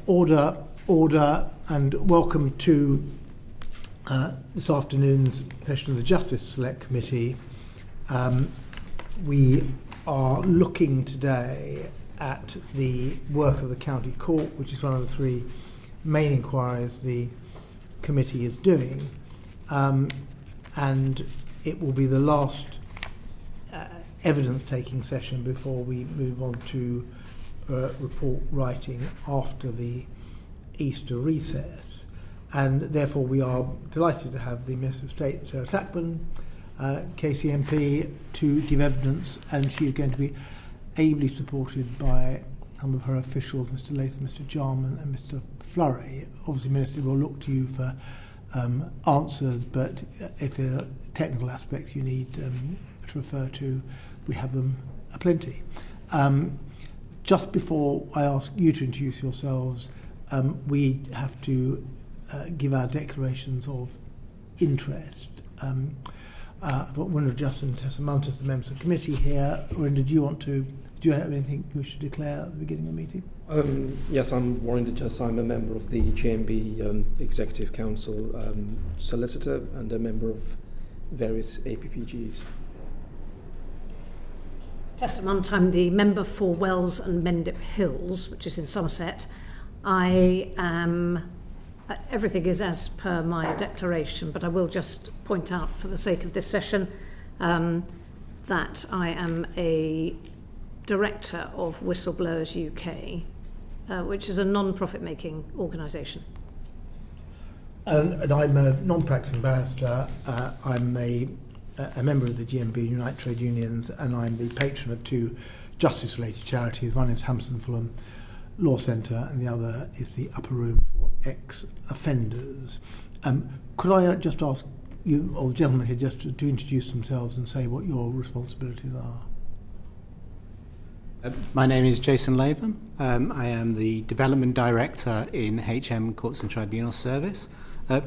Order, and welcome to this afternoon's session of the Justice Select Committee. We are looking today at the work of the County Court, which is one of the three main inquiries the committee is doing, and it will be the last evidence-taking session before we move on to report writing after the Easter recess. And therefore we are delighted to have the Minister of State, Sarah Sackman, KCMP, to give evidence, and she is going to be ably supported by some of her officials, Mr. Latham, Mr. Jarman and Mr. Flury. Obviously, Minister, will look to you for answers, but if there are technical aspects you need to refer to, we have them aplenty. Just before I ask you to introduce yourselves, we have to give our declarations of interest. I've got Winner Justice and Tessa Muntis, the members of the committee here. Winner, do you have anything you wish to declare at the beginning of the meeting? Yes, I'm Warren Just. I'm a member of the GMB Executive Council, solicitor, and a member of various APPGs. Tessa Muntis, I'm the member for Wells and Mendip Hills, which is in Somerset. I am, everything is as per my declaration, but I will just point out for the sake of this session that I am a director of Whistleblowers UK, which is a non-profit making organisation. And I'm a non-practicing barrister. I'm a member of the GMB, Unite Trade Unions, and I'm the patron of two justice-related charities. One is Hampstead and Fulham Law Centre, and the other is the Upper Room for Ex-Offenders. Could I just ask you, or the gentlemen here, just to introduce themselves and say what your responsibilities are? My name is Jason Latham. I am the Development Director in HM Courts and Tribunals Service.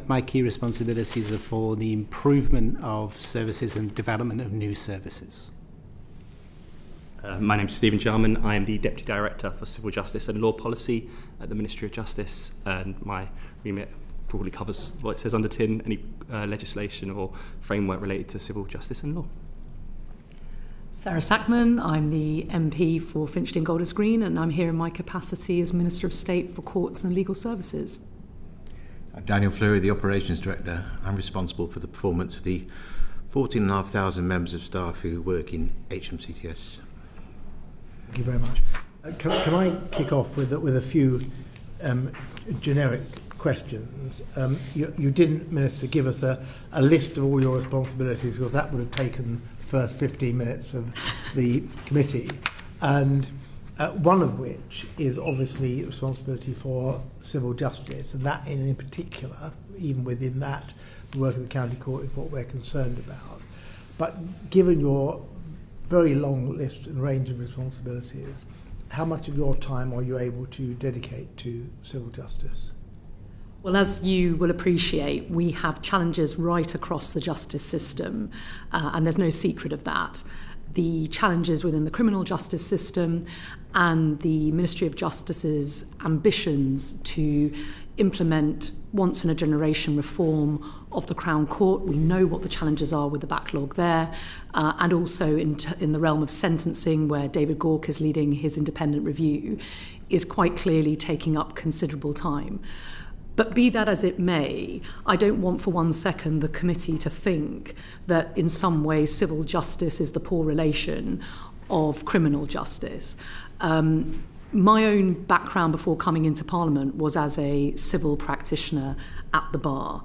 My key responsibilities are for the improvement of services and development of new services. My name is Stephen Jarman. I am the Deputy Director for Civil Justice and Law Policy at the Ministry of Justice, and my remit probably covers what it says on the tin, any legislation or framework related to civil justice and law. Sarah Sackman, I'm the MP for Finchley and Golders Green, and I'm here in my capacity as Minister of State for Courts and Legal Services. I'm Daniel Flury, the Operations Director. I'm responsible for the performance of the 14,500 members of staff who work in HMCTS. Thank you very much. Can I kick off with a few generic questions? You didn't, Minister, give us a list of all your responsibilities, because that would have taken the first 15 minutes of the committee, and one of which is obviously responsibility for civil justice, and that in particular, even within that, the work of the County Court is what we're concerned about. But given your very long list and range of responsibilities, how much of your time are you able to dedicate to civil justice? Well, as you will appreciate, we have challenges right across the justice system, and there's no secret of that. The challenges within the criminal justice system and the Ministry of Justice's ambitions to implement once-in-a-generation reform of the Crown Court. We know what the challenges are with the backlog there, and also in the realm of sentencing, where David Gork is leading his independent review, is quite clearly taking up considerable time. But be that as it may, I don't want for one second the committee to think that in some way civil justice is the poor relation of criminal justice. My own background before coming into Parliament was as a civil practitioner at the bar.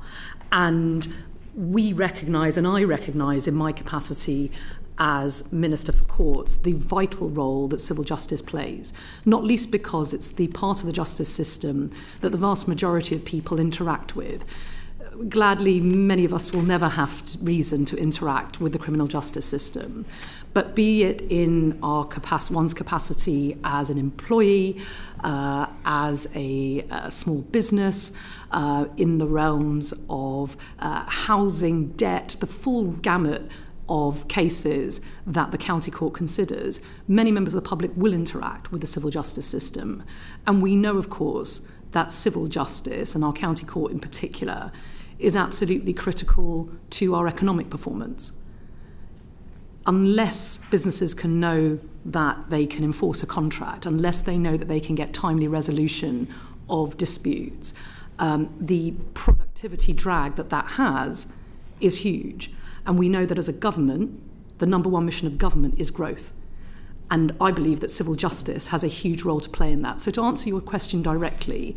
And we recognise, and I recognise in my capacity as Minister for Courts, the vital role that civil justice plays, not least because it's the part of the justice system that the vast majority of people interact with. Gladly, many of us will never have reason to interact with the criminal justice system, but be it in our one's capacity as an employee, as a small business, in the realms of housing, debt, the full gamut of cases that the county court considers, many members of the public will interact with the civil justice system. And we know, of course, that civil justice, and our county court in particular, is absolutely critical to our economic performance. Unless businesses can know that they can enforce a contract, unless they know that they can get timely resolution of disputes, the productivity drag that has is huge. And we know that as a government, the number one mission of government is growth. And I believe that civil justice has a huge role to play in that. So to answer your question directly,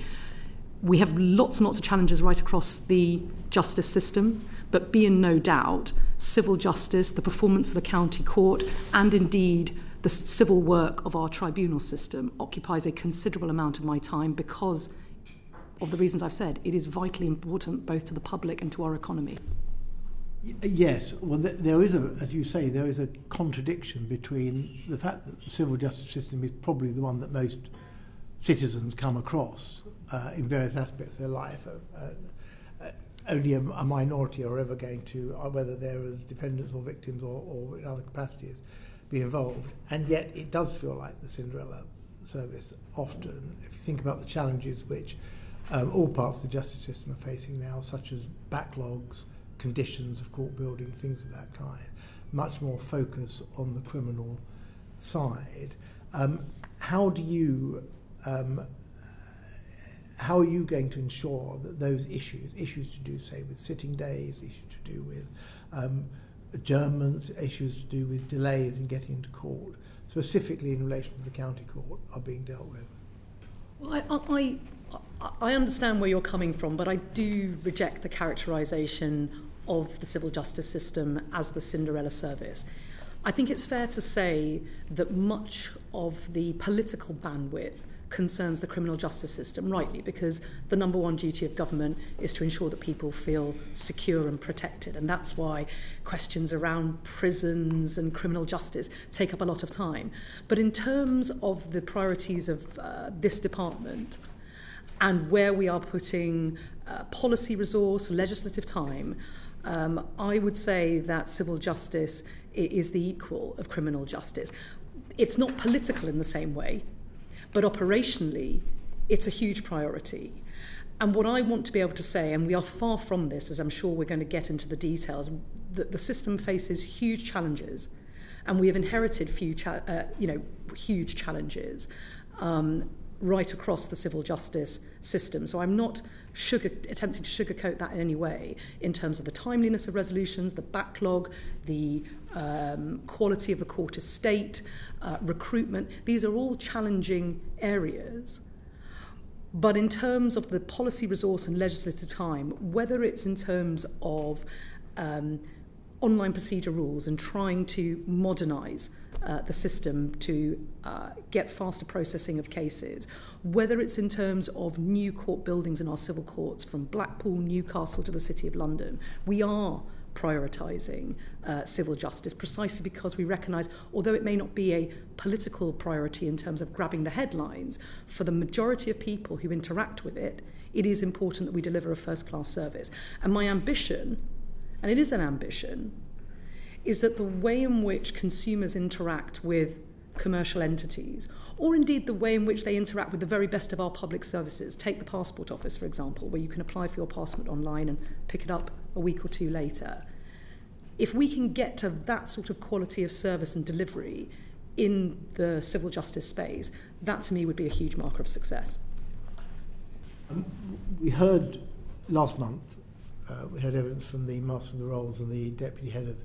we have lots and lots of challenges right across the justice system, but be in no doubt, civil justice, the performance of the county court, and indeed the civil work of our tribunal system occupies a considerable amount of my time because of the reasons I've said. It is vitally important both to the public and to our economy. Yes, well, there is as you say, there is a contradiction between the fact that the civil justice system is probably the one that most citizens come across in various aspects of their life. Only a minority are ever going to, whether they're as defendants or victims or in other capacities, be involved. And yet it does feel like the Cinderella service often. If you think about the challenges which all parts of the justice system are facing now, such as backlogs, conditions of court building, things of that kind, much more focus on the criminal side. How are you going to ensure that those issues to do, say, with sitting days, issues to do with adjournments, issues to do with delays in getting into court, specifically in relation to the county court, are being dealt with? Well, I understand where you're coming from, but I do reject the characterisation of the civil justice system as the Cinderella service. I think it's fair to say that much of the political bandwidth concerns the criminal justice system, rightly, because the number one duty of government is to ensure that people feel secure and protected, and that's why questions around prisons and criminal justice take up a lot of time. But in terms of the priorities of this department and where we are putting policy resource, legislative time, I would say that civil justice is the equal of criminal justice. It's not political in the same way, but operationally, it's a huge priority. And what I want to be able to say, and we are far from this, as I'm sure we're going to get into the details, that the system faces huge challenges, and we have inherited huge challenges right across the civil justice system. So I'm not attempting to sugarcoat that in any way in terms of the timeliness of resolutions, the backlog, the quality of the court estate, recruitment. These are all challenging areas. But in terms of the policy resource and legislative time, whether it's in terms of online procedure rules and trying to modernise the system to get faster processing of cases, whether it's in terms of new court buildings in our civil courts from Blackpool, Newcastle to the City of London, we are prioritising civil justice precisely because we recognise, although it may not be a political priority in terms of grabbing the headlines, for the majority of people who interact with it, it is important that we deliver a first-class service. And my ambition, and it is an ambition, is that the way in which consumers interact with commercial entities, or indeed the way in which they interact with the very best of our public services, take the passport office, for example, where you can apply for your passport online and pick it up a week or two later. If we can get to that sort of quality of service and delivery in the civil justice space, that to me would be a huge marker of success. We heard last month, we had evidence from the Master of the Rolls and the Deputy Head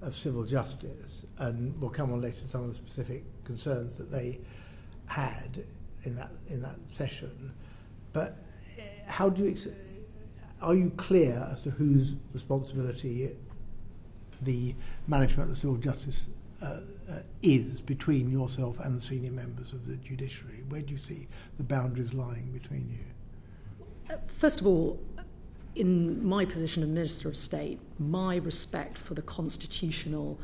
of Civil Justice, and we'll come on later to some of the specific concerns that they had in that session. But how do you are you clear as to whose responsibility the management of the civil justice is between yourself and the senior members of the judiciary? Where do you see the boundaries lying between you? First of all, in my position of Minister of State, my respect for the constitutional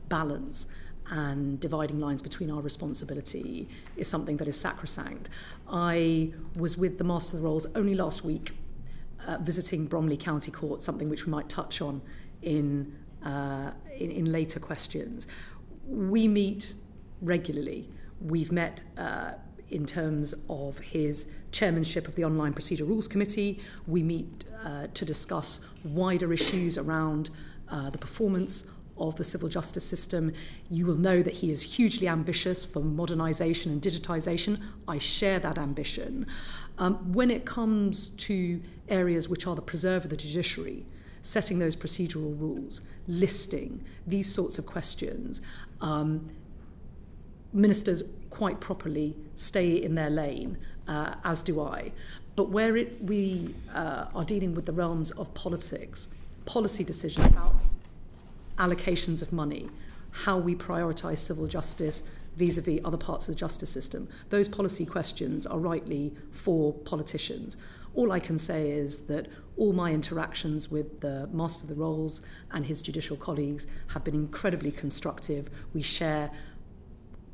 balance and dividing lines between our responsibility is something that is sacrosanct. I was with the Master of the Rolls only last week visiting Bromley County Court, something which we might touch on in in later questions. We meet regularly. We've met in terms of his chairmanship of the Online Procedure Rules Committee. We meet to discuss wider issues around the performance of the civil justice system. You will know that he is hugely ambitious for modernisation and digitisation. I share that ambition. When it comes to areas which are the preserve of the judiciary, setting those procedural rules, listing, these sorts of questions, ministers quite properly stay in their lane, as do I. But where we are dealing with the realms of politics, policy decisions about allocations of money, how we prioritise civil justice vis-à-vis other parts of the justice system, those policy questions are rightly for politicians. All I can say is that all my interactions with the Master of the Rolls and his judicial colleagues have been incredibly constructive. We share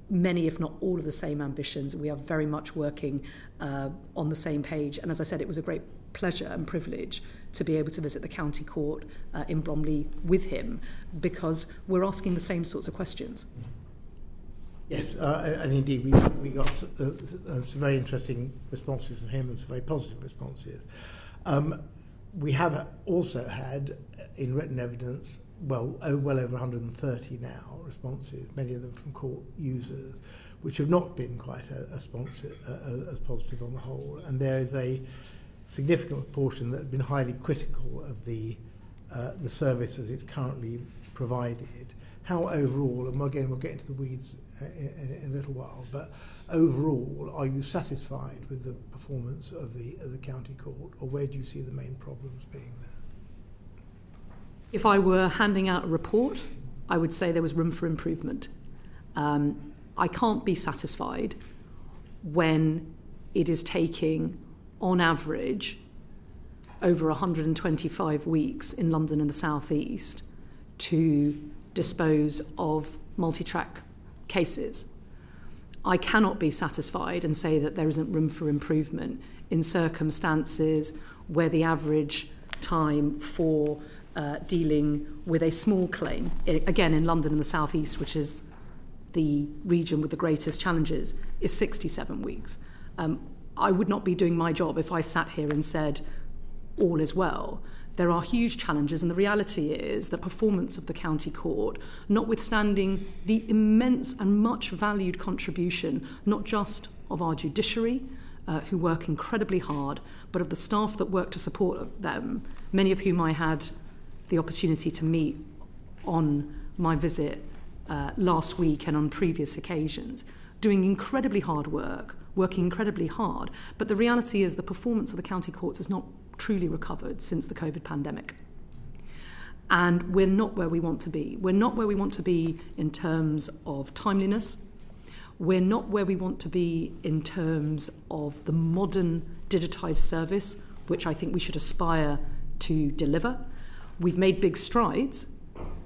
many, if not all, of the same ambitions. We are very much working on the same page. And as I said, it was a great pleasure and privilege to be able to visit the county court in Bromley with him, because we're asking the same sorts of questions. Yes, and indeed we got some very interesting responses from him and some very positive responses. We have also had, in written evidence, well over 130 now responses, many of them from court users, which have not been quite as positive on the whole. And there is a significant proportion that have been highly critical of the service as it's currently provided. How overall, and again we'll get into the weeds in a little while, but overall, are you satisfied with the performance of the county court, or where do you see the main problems being there? If I were handing out a report, I would say there was room for improvement. I can't be satisfied when it is taking, on average, over 125 weeks in London and the South East to dispose of multi-track cases. I cannot be satisfied and say that there isn't room for improvement in circumstances where the average time for dealing with a small claim, again in London and the South East, which is the region with the greatest challenges, is 67 weeks. I would not be doing my job if I sat here and said all is well. There are huge challenges, and the reality is that performance of the county court, notwithstanding the immense and much valued contribution, not just of our judiciary, who work incredibly hard, but of the staff that work to support them, many of whom I had the opportunity to meet on my visit last week and on previous occasions, doing incredibly hard work, working incredibly hard. But the reality is the performance of the county courts has not truly recovered since the COVID pandemic. And we're not where we want to be. We're not where we want to be in terms of timeliness. We're not where we want to be in terms of the modern digitised service, which I think we should aspire to deliver. We've made big strides.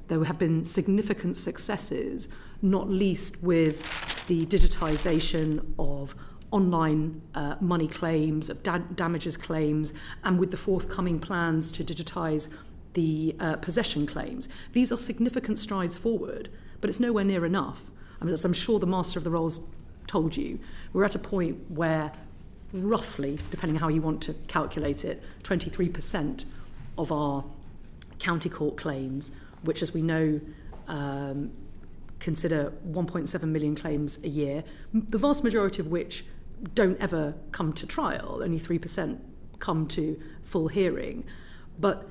There have been significant successes, not least with the digitisation of online money claims, of damages claims, and with the forthcoming plans to digitise the possession claims. These are significant strides forward, but it's nowhere near enough. I mean, as I'm sure the Master of the Rolls told you, we're at a point where roughly, depending how you want to calculate it, 23% of our county court claims, which, as we know, consider 1.7 million claims a year, the vast majority of which don't ever come to trial. Only 3% come to full hearing. But,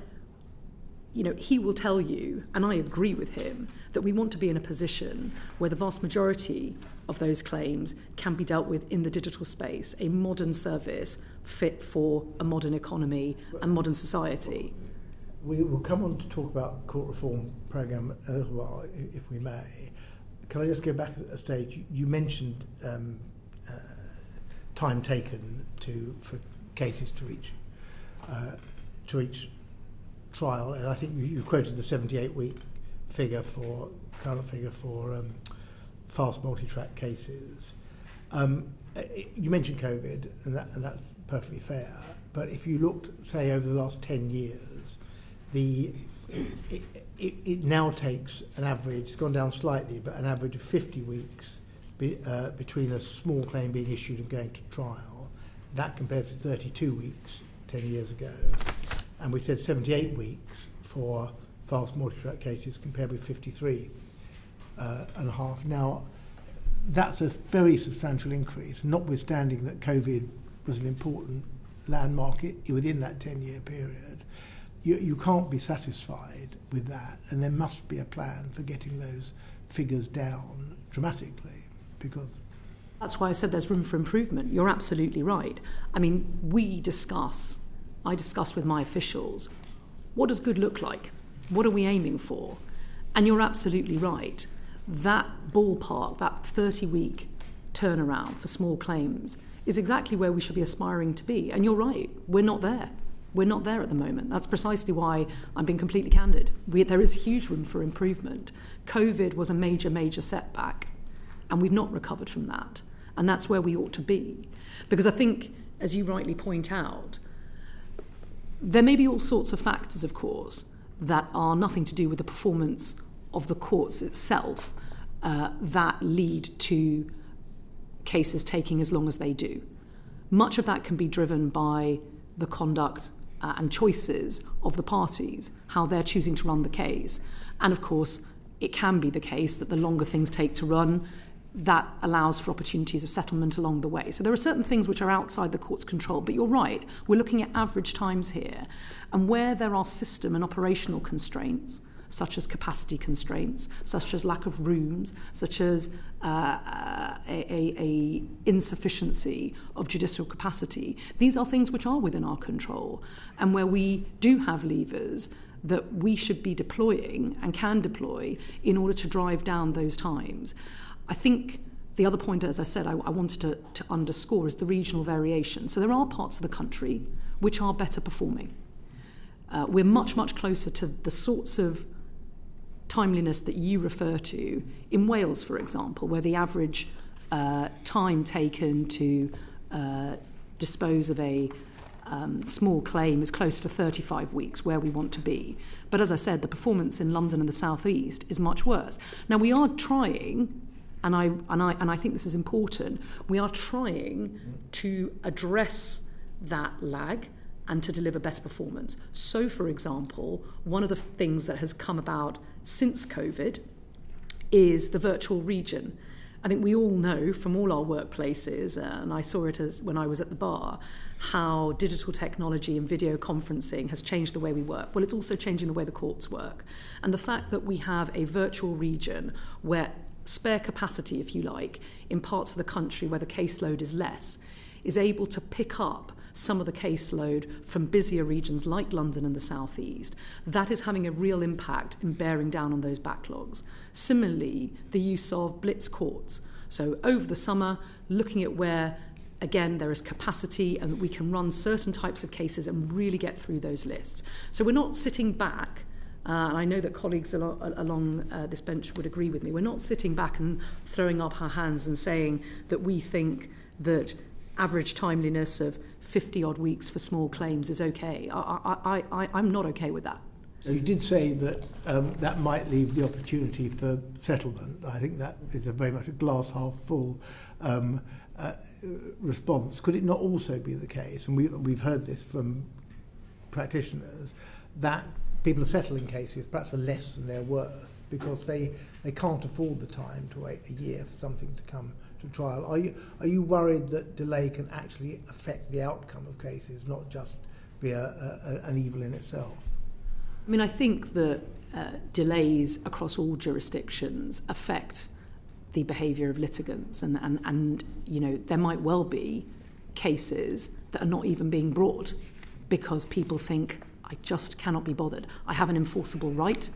you know, he will tell you, and I agree with him, that we want to be in a position where the vast majority of those claims can be dealt with in the digital space, a modern service fit for a modern economy and modern society. We will come on to talk about the court reform programme in a little while, if we may. Can I just go back a stage? You mentioned time taken for cases to reach trial, and I think you quoted the 78-week current figure for fast multi-track cases. You mentioned COVID, and that's perfectly fair. But if you looked, say, over the last 10 years, it now takes an average, it's gone down slightly, but an average of 50 weeks between a small claim being issued and going to trial. That compares to 32 weeks 10 years ago. And we said 78 weeks for fast multi-track cases compared with 53 and a half. Now, that's a very substantial increase, notwithstanding that COVID was an important landmark within that 10-year period. You can't be satisfied with that, and there must be a plan for getting those figures down dramatically, because... That's why I said there's room for improvement. You're absolutely right. I mean, I discuss with my officials, what does good look like? What are we aiming for? And you're absolutely right. That ballpark, that 30-week turnaround for small claims is exactly where we should be aspiring to be. And you're right, we're not there. We're not there at the moment. That's precisely why I'm being completely candid. There is huge room for improvement. COVID was a major, major setback, and we've not recovered from that. And that's where we ought to be. Because I think, as you rightly point out, there may be all sorts of factors, of course, that are nothing to do with the performance of the courts itself that lead to cases taking as long as they do. Much of that can be driven by the conduct and choices of the parties, how they're choosing to run the case. And of course, it can be the case that the longer things take to run, that allows for opportunities of settlement along the way. So there are certain things which are outside the court's control, but you're right, we're looking at average times here. And where there are system and operational constraints, such as capacity constraints, such as lack of rooms, such as a insufficiency of judicial capacity, these are things which are within our control. And where we do have levers that we should be deploying and can deploy in order to drive down those times. I think the other point, as I said, I wanted to underscore is the regional variation. So there are parts of the country which are better performing. We're much, much closer to the sorts of timeliness that you refer to in Wales, for example, where the average time taken to dispose of a small claim is close to 35 weeks, where we want to be. But as I said, the performance in London and the South East is much worse. Now, we are trying, and I think this is important, we are trying to address that lag and to deliver better performance. So, for example, one of the things that has come about since COVID is the virtual region. I think we all know from all our workplaces, and I saw it as when I was at the bar, how digital technology and video conferencing has changed the way we work. Well, it's also changing the way the courts work. And the fact that we have a virtual region where spare capacity, if you like, in parts of the country where the caseload is less, is able to pick up some of the caseload from busier regions like London and the South East, that is having a real impact in bearing down on those backlogs. Similarly, the use of blitz courts. So over the summer, looking at where, again, there is capacity and we can run certain types of cases and really get through those lists. So we're not sitting back, and I know that colleagues along this bench would agree with me, we're not sitting back and throwing up our hands and saying that we think that average timeliness of 50-odd weeks for small claims is okay. I'm not okay with that. You did say that that might leave the opportunity for settlement. I think that is very much a glass half full response. Could it not also be the case, and we've heard this from practitioners, that people are settling cases perhaps for less than they're worth because they can't afford the time to wait a year for something to come to trial? Are you worried that delay can actually affect the outcome of cases, not just be an evil in itself? I mean, I think that delays across all jurisdictions affect the behaviour of litigants, and you know, there might well be cases that are not even being brought because people think, I just cannot be bothered. I have an enforceable right,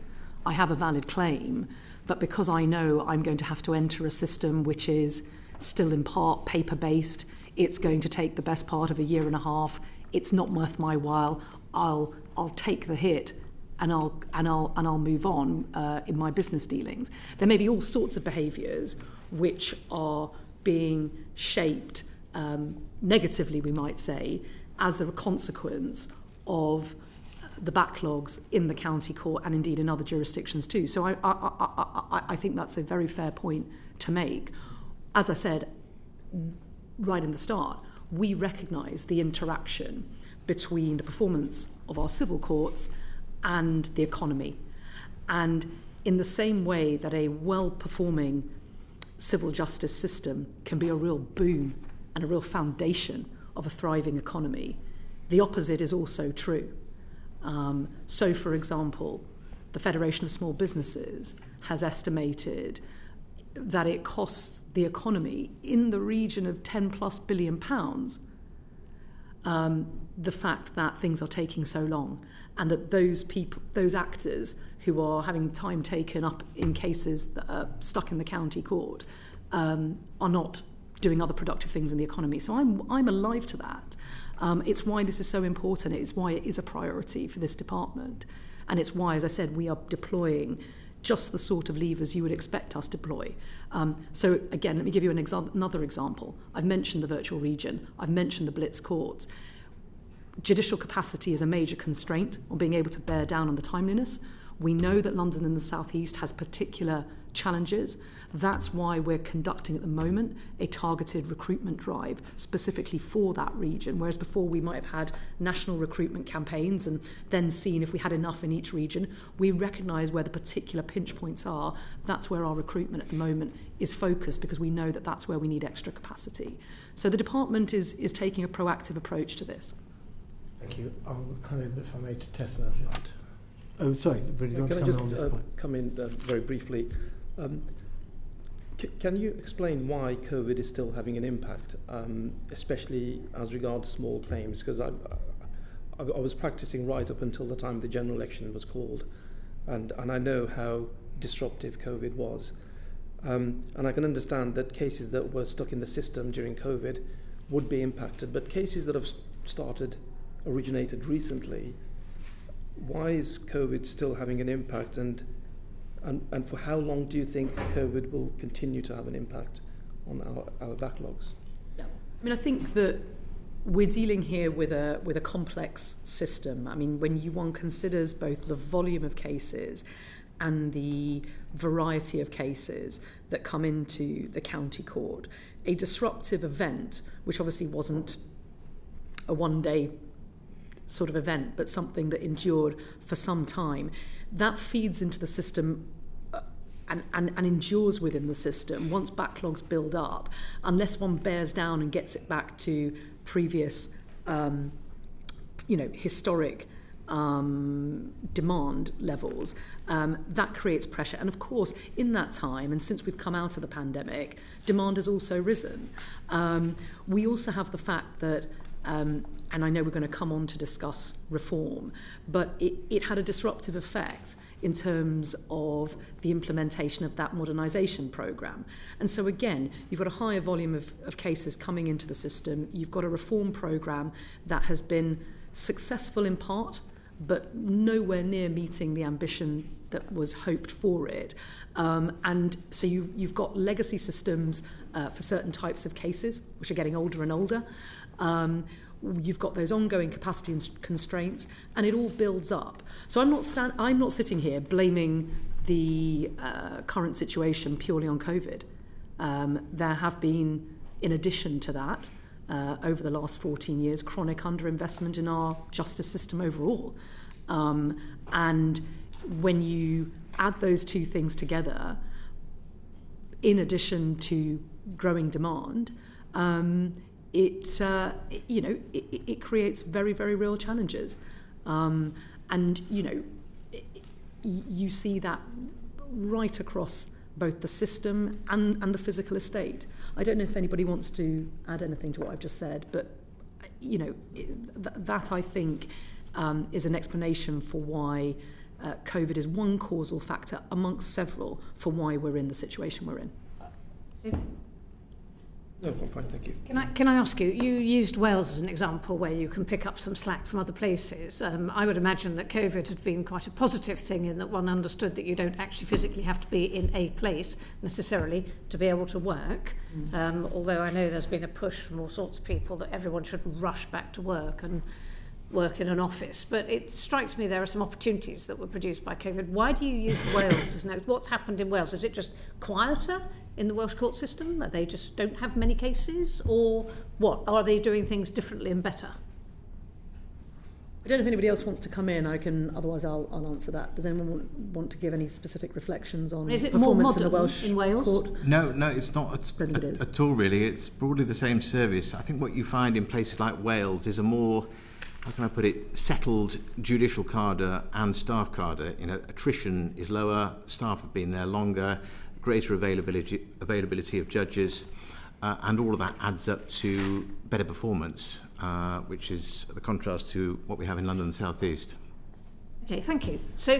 I have a valid claim, but because I know I'm going to have to enter a system which is still in part paper-based, it's going to take the best part of a year and a half, it's not worth my while, I'll take the hit and I'll move on in my business dealings. There may be all sorts of behaviours which are being shaped negatively, we might say, as a consequence of the backlogs in the county court and indeed in other jurisdictions too. So I think that's a very fair point to make. As I said right in the start, we recognise the interaction between the performance of our civil courts and the economy. And in the same way that a well-performing civil justice system can be a real boon and a real foundation of a thriving economy, the opposite is also true. So, for example, the Federation of Small Businesses has estimated that it costs the economy in the region of £10+ billion the fact that things are taking so long, and that those people, those actors who are having time taken up in cases that are stuck in the county court, are not doing other productive things in the economy. So I'm alive to that. It's why this is so important. It's why it is a priority for this department. And it's why, as I said, we are deploying just the sort of levers you would expect us to deploy. So again, let me give you another example. I've mentioned the virtual region. I've mentioned the blitz courts. Judicial capacity is a major constraint on being able to bear down on the timeliness. We know that London and the South East has particular challenges. That's why we're conducting at the moment a targeted recruitment drive specifically for that region, whereas before we might have had national recruitment campaigns and then seen if we had enough in each region. We recognise where the particular pinch points are. That's where our recruitment at the moment is focused, because we know that that's where we need extra capacity. So the department is taking a proactive approach to this. Thank you. I'll hand over, if I may, to Tessa. Oh, sorry. Can I just come in very briefly? Can you explain why COVID is still having an impact, especially as regards small claims? Because I was practicing right up until the time the general election was called, and I know how disruptive COVID was. And I can understand that cases that were stuck in the system during COVID would be impacted, but cases that have originated recently, why is COVID still having an impact, and for how long do you think COVID will continue to have an impact on our backlogs? Yeah. I mean, I think that we're dealing here with a complex system. I mean, when one considers both the volume of cases and the variety of cases that come into the county court, a disruptive event, which obviously wasn't a one-day sort of event, but something that endured for some time, that feeds into the system and endures within the system. Once backlogs build up, unless one bears down and gets it back to previous, historic demand levels, that creates pressure. And of course, in that time, and since we've come out of the pandemic, demand has also risen. We also have the fact that and I know we're going to come on to discuss reform, but it had a disruptive effect in terms of the implementation of that modernisation programme. And so again, you've got a higher volume of cases coming into the system. You've got a reform programme that has been successful in part, but nowhere near meeting the ambition that was hoped for it. And so you've got legacy systems for certain types of cases, which are getting older and older. You've got those ongoing capacity constraints, and it all builds up. So I'm not sitting here blaming the current situation purely on COVID. There have been, in addition to that, over the last 14 years, chronic underinvestment in our justice system overall. And when you add those two things together, in addition to growing demand, it creates very, very real challenges. And, you see that right across both the system and the physical estate. I don't know if anybody wants to add anything to what I've just said, but, that I think is an explanation for why COVID is one causal factor amongst several for why we're in the situation we're in. No, I'm fine, thank you. Can I ask you, you used Wales as an example where you can pick up some slack from other places. I would imagine that COVID had been quite a positive thing in that one understood that you don't actually physically have to be in a place necessarily to be able to work. Although I know there's been a push from all sorts of people that everyone should rush back to work, and work in an office, but it strikes me there are some opportunities that were produced by COVID. Why do you use Wales as an... What's happened in Wales? Is it just quieter in the Welsh court system, that they just don't have many cases, or what? Are they doing things differently and better? I don't know if anybody else wants to come in. Otherwise I'll answer that. Does anyone want to give any specific reflections on is it more performance modern in the Welsh in Wales? court? No, it's not at all really. It's broadly the same service. I think what you find in places like Wales is a more, how can I put it, settled judicial cadre and staff cadre. Attrition is lower, staff have been there longer, greater availability of judges, and all of that adds up to better performance, which is the contrast to what we have in London and South East. Okay, thank you. So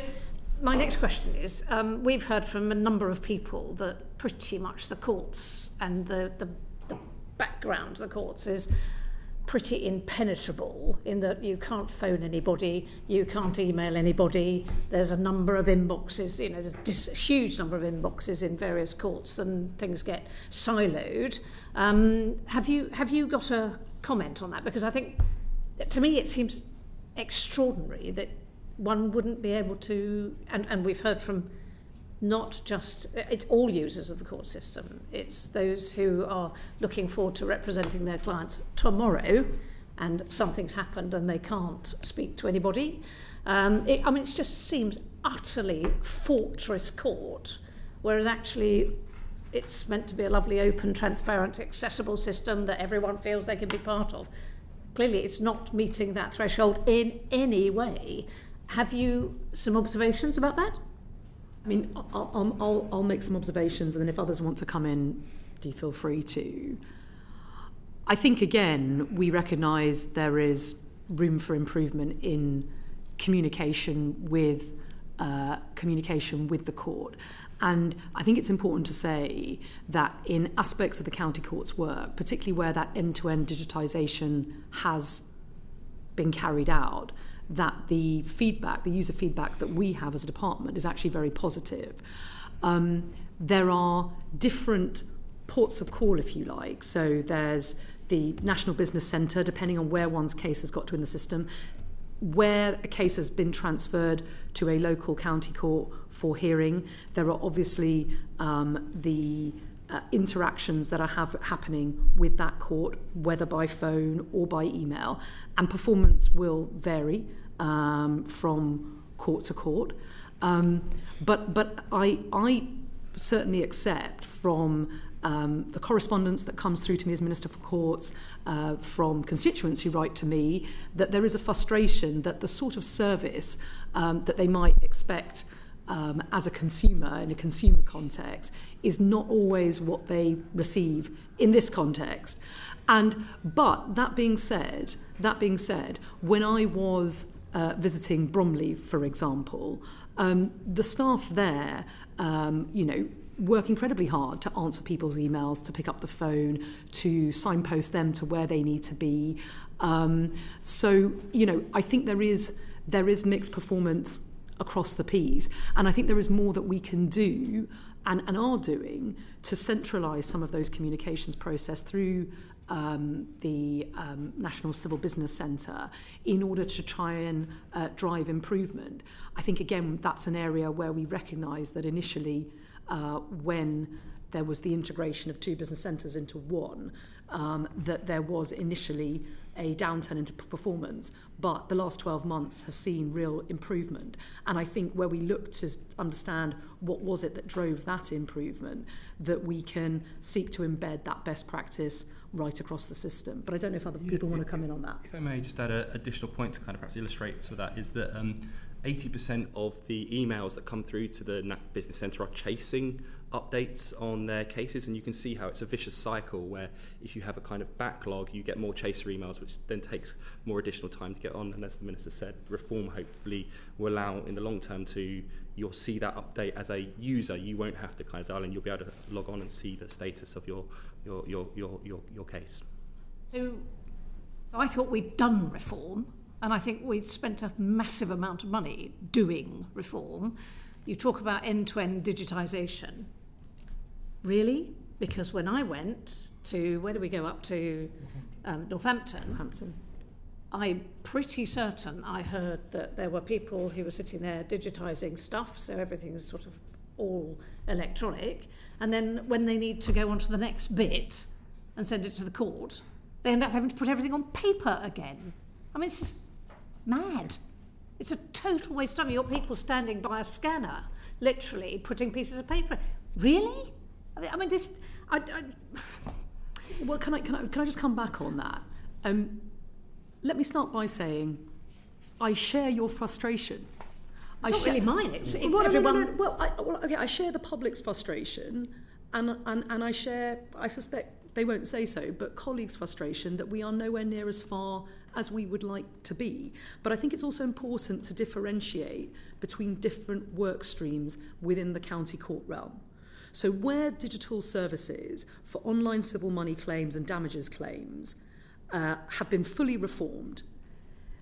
my next question is, we've heard from a number of people that pretty much the courts and the background of the courts is pretty impenetrable, in that you can't phone anybody, you can't email anybody, there's a number of inboxes, there's a huge number of inboxes in various courts and things get siloed. Have you got a comment on that? Because I think, to me, it seems extraordinary that one wouldn't be able to, and we've heard from not just, it's all users of the court system, it's those who are looking forward to representing their clients tomorrow and something's happened and they can't speak to anybody. It just seems utterly fortress court, whereas actually it's meant to be a lovely, open, transparent, accessible system that everyone feels they can be part of. Clearly it's not meeting that threshold in any way. Have you some observations about that? I mean, I'll make some observations, and then if others want to come in, do feel free to. I think, again, we recognise there is room for improvement in communication with the court. And I think it's important to say that in aspects of the county court's work, particularly where that end-to-end digitisation has been carried out, that the user feedback that we have as a department is actually very positive. There are different ports of call, if you like. So there's the National Business Centre, depending on where one's case has got to in the system, where a case has been transferred to a local county court for hearing. There are obviously the interactions that are happening with that court, whether by phone or by email, and performance will vary from court to court. But I certainly accept from the correspondence that comes through to me as Minister for Courts, from constituents who write to me, that there is a frustration that the sort of service that they might expect as a consumer in a consumer context is not always what they receive in this context. But that being said, when I was visiting Bromley, for example, the staff there, work incredibly hard to answer people's emails, to pick up the phone, to signpost them to where they need to be. So I think there is mixed performance across the piece, and I think there is more that we can do and are doing to centralise some of those communications process through the National Civil Business Centre in order to try and drive improvement. I think, again, that's an area where we recognise that initially when there was the integration of two business centres into one, that there was initially a downturn into performance, but the last 12 months have seen real improvement. And I think where we look to understand what was it that drove that improvement, that we can seek to embed that best practice right across the system. But I don't know if other people want to come in on that. If I may just add an additional point to kind of perhaps illustrate some of that, is that 80% of the emails that come through to the Business Centre are chasing updates on their cases, and you can see how it's a vicious cycle where if you have a kind of backlog, you get more chaser emails, which then takes more additional time to get on. And as the Minister said, reform hopefully will allow in the long term you'll see that update as a user. You won't have to kind of dial in, you'll be able to log on and see the status of your case. So I thought we'd done reform, and I think we'd spent a massive amount of money doing reform. You talk about end-to-end digitisation. Really? Because when I went to, where do we go up to? Northampton. I'm pretty certain I heard that there were people who were sitting there digitising stuff, so everything's sort of all electronic, and then when they need to go on to the next bit and send it to the court, they end up having to put everything on paper again. I mean, it's just mad. It's a total waste of time. You've got people standing by a scanner, literally putting pieces of paper. Really? I mean, this. Well, can I just come back on that? Let me start by saying I share your frustration. It's not really mine. It's everyone. Well, okay. I share the public's frustration, and I share. I suspect they won't say so, but colleagues' frustration that we are nowhere near as far as we would like to be. But I think it's also important to differentiate between different work streams within the county court realm. So where digital services for online civil money claims and damages claims have been fully reformed,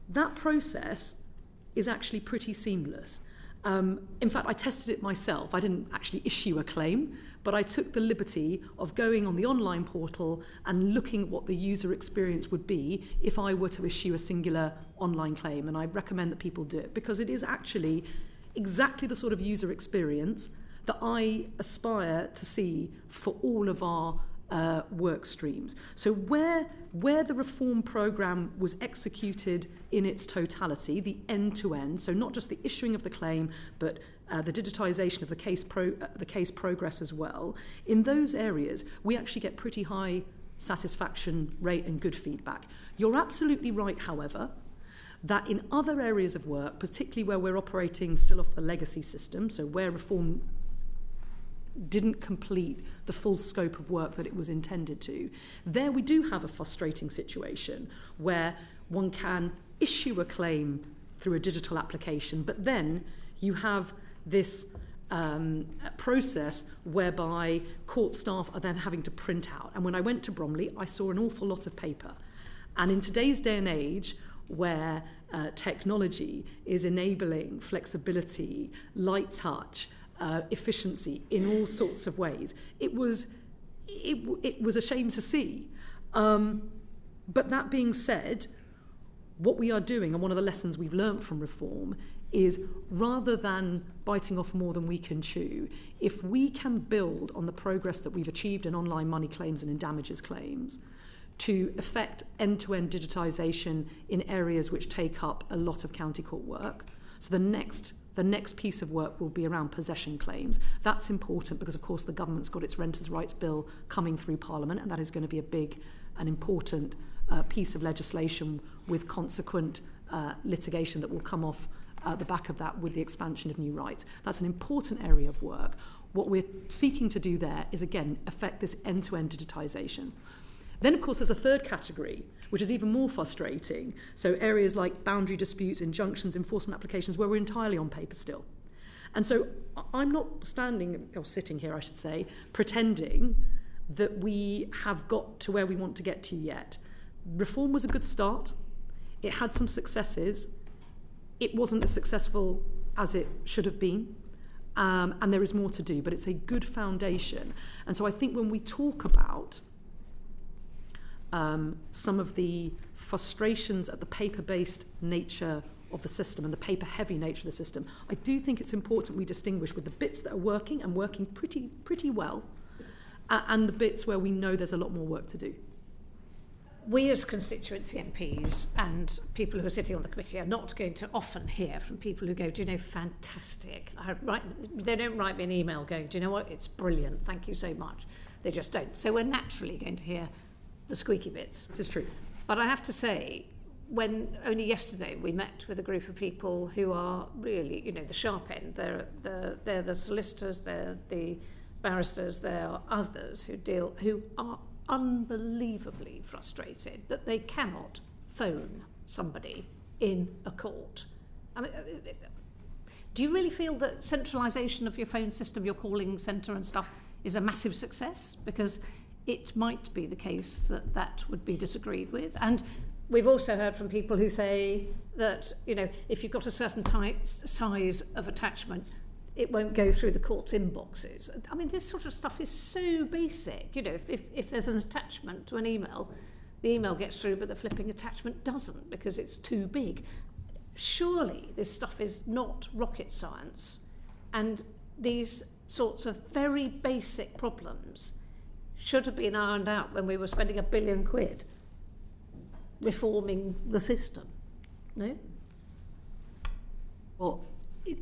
that process is actually pretty seamless. In fact, I tested it myself. I didn't actually issue a claim, but I took the liberty of going on the online portal and looking at what the user experience would be if I were to issue a singular online claim. And I recommend that people do it because it is actually exactly the sort of user experience that I aspire to see for all of our work streams. So where the reform programme was executed in its totality, the end-to-end, so not just the issuing of the claim, but the digitisation of the case progress as well, in those areas we actually get pretty high satisfaction rate and good feedback. You're absolutely right, however, that in other areas of work, particularly where we're operating still off the legacy system, so where reform didn't complete the full scope of work that it was intended to, there we do have a frustrating situation where one can issue a claim through a digital application, but then you have this process whereby court staff are then having to print out. And when I went to Bromley, I saw an awful lot of paper. And in today's day and age, where technology is enabling flexibility, light touch, efficiency in all sorts of ways, it was a shame to see. But that being said, what we are doing, and one of the lessons we've learnt from reform, is rather than biting off more than we can chew, if we can build on the progress that we've achieved in online money claims and in damages claims to effect end-to-end digitisation in areas which take up a lot of county court work, so the next piece of work will be around possession claims. That's important because, of course, the government's got its Renters' Rights Bill coming through Parliament, and that is going to be a big and important piece of legislation with consequent litigation that will come off the back of that with the expansion of new rights. That's an important area of work. What we're seeking to do there is, again, affect this end-to-end digitisation. Then, of course, there's a third category, which is even more frustrating. So areas like boundary disputes, injunctions, enforcement applications, where we're entirely on paper still. And so I'm not sitting here, I should say, pretending that we have got to where we want to get to yet. Reform was a good start. It had some successes. It wasn't as successful as it should have been. And there is more to do, but it's a good foundation. And so I think when we talk about some of the frustrations at the paper-based nature of the system and the paper-heavy nature of the system, I do think it's important we distinguish with the bits that are working and working pretty well, and the bits where we know there's a lot more work to do. We as constituency MPs and people who are sitting on the committee are not going to often hear from people who go, do you know, fantastic. They don't write me an email going, do you know what, it's brilliant, thank you so much. They just don't. So we're naturally going to hear the squeaky bits. This is true. But I have to say, when only yesterday we met with a group of people who are really, the sharp end. They're the solicitors, they're the barristers, there are others who are unbelievably frustrated that they cannot phone somebody in a court. I mean, do you really feel that centralisation of your phone system, your calling centre and stuff, is a massive success? Because it might be the case that that would be disagreed with. And we've also heard from people who say that, if you've got a certain size of attachment, it won't go through the court's inboxes. I mean, this sort of stuff is so basic. If there's an attachment to an email, the email gets through but the flipping attachment doesn't because it's too big. Surely this stuff is not rocket science, and these sorts of very basic problems should have been ironed out when we were spending £1 billion reforming the system. No? Well,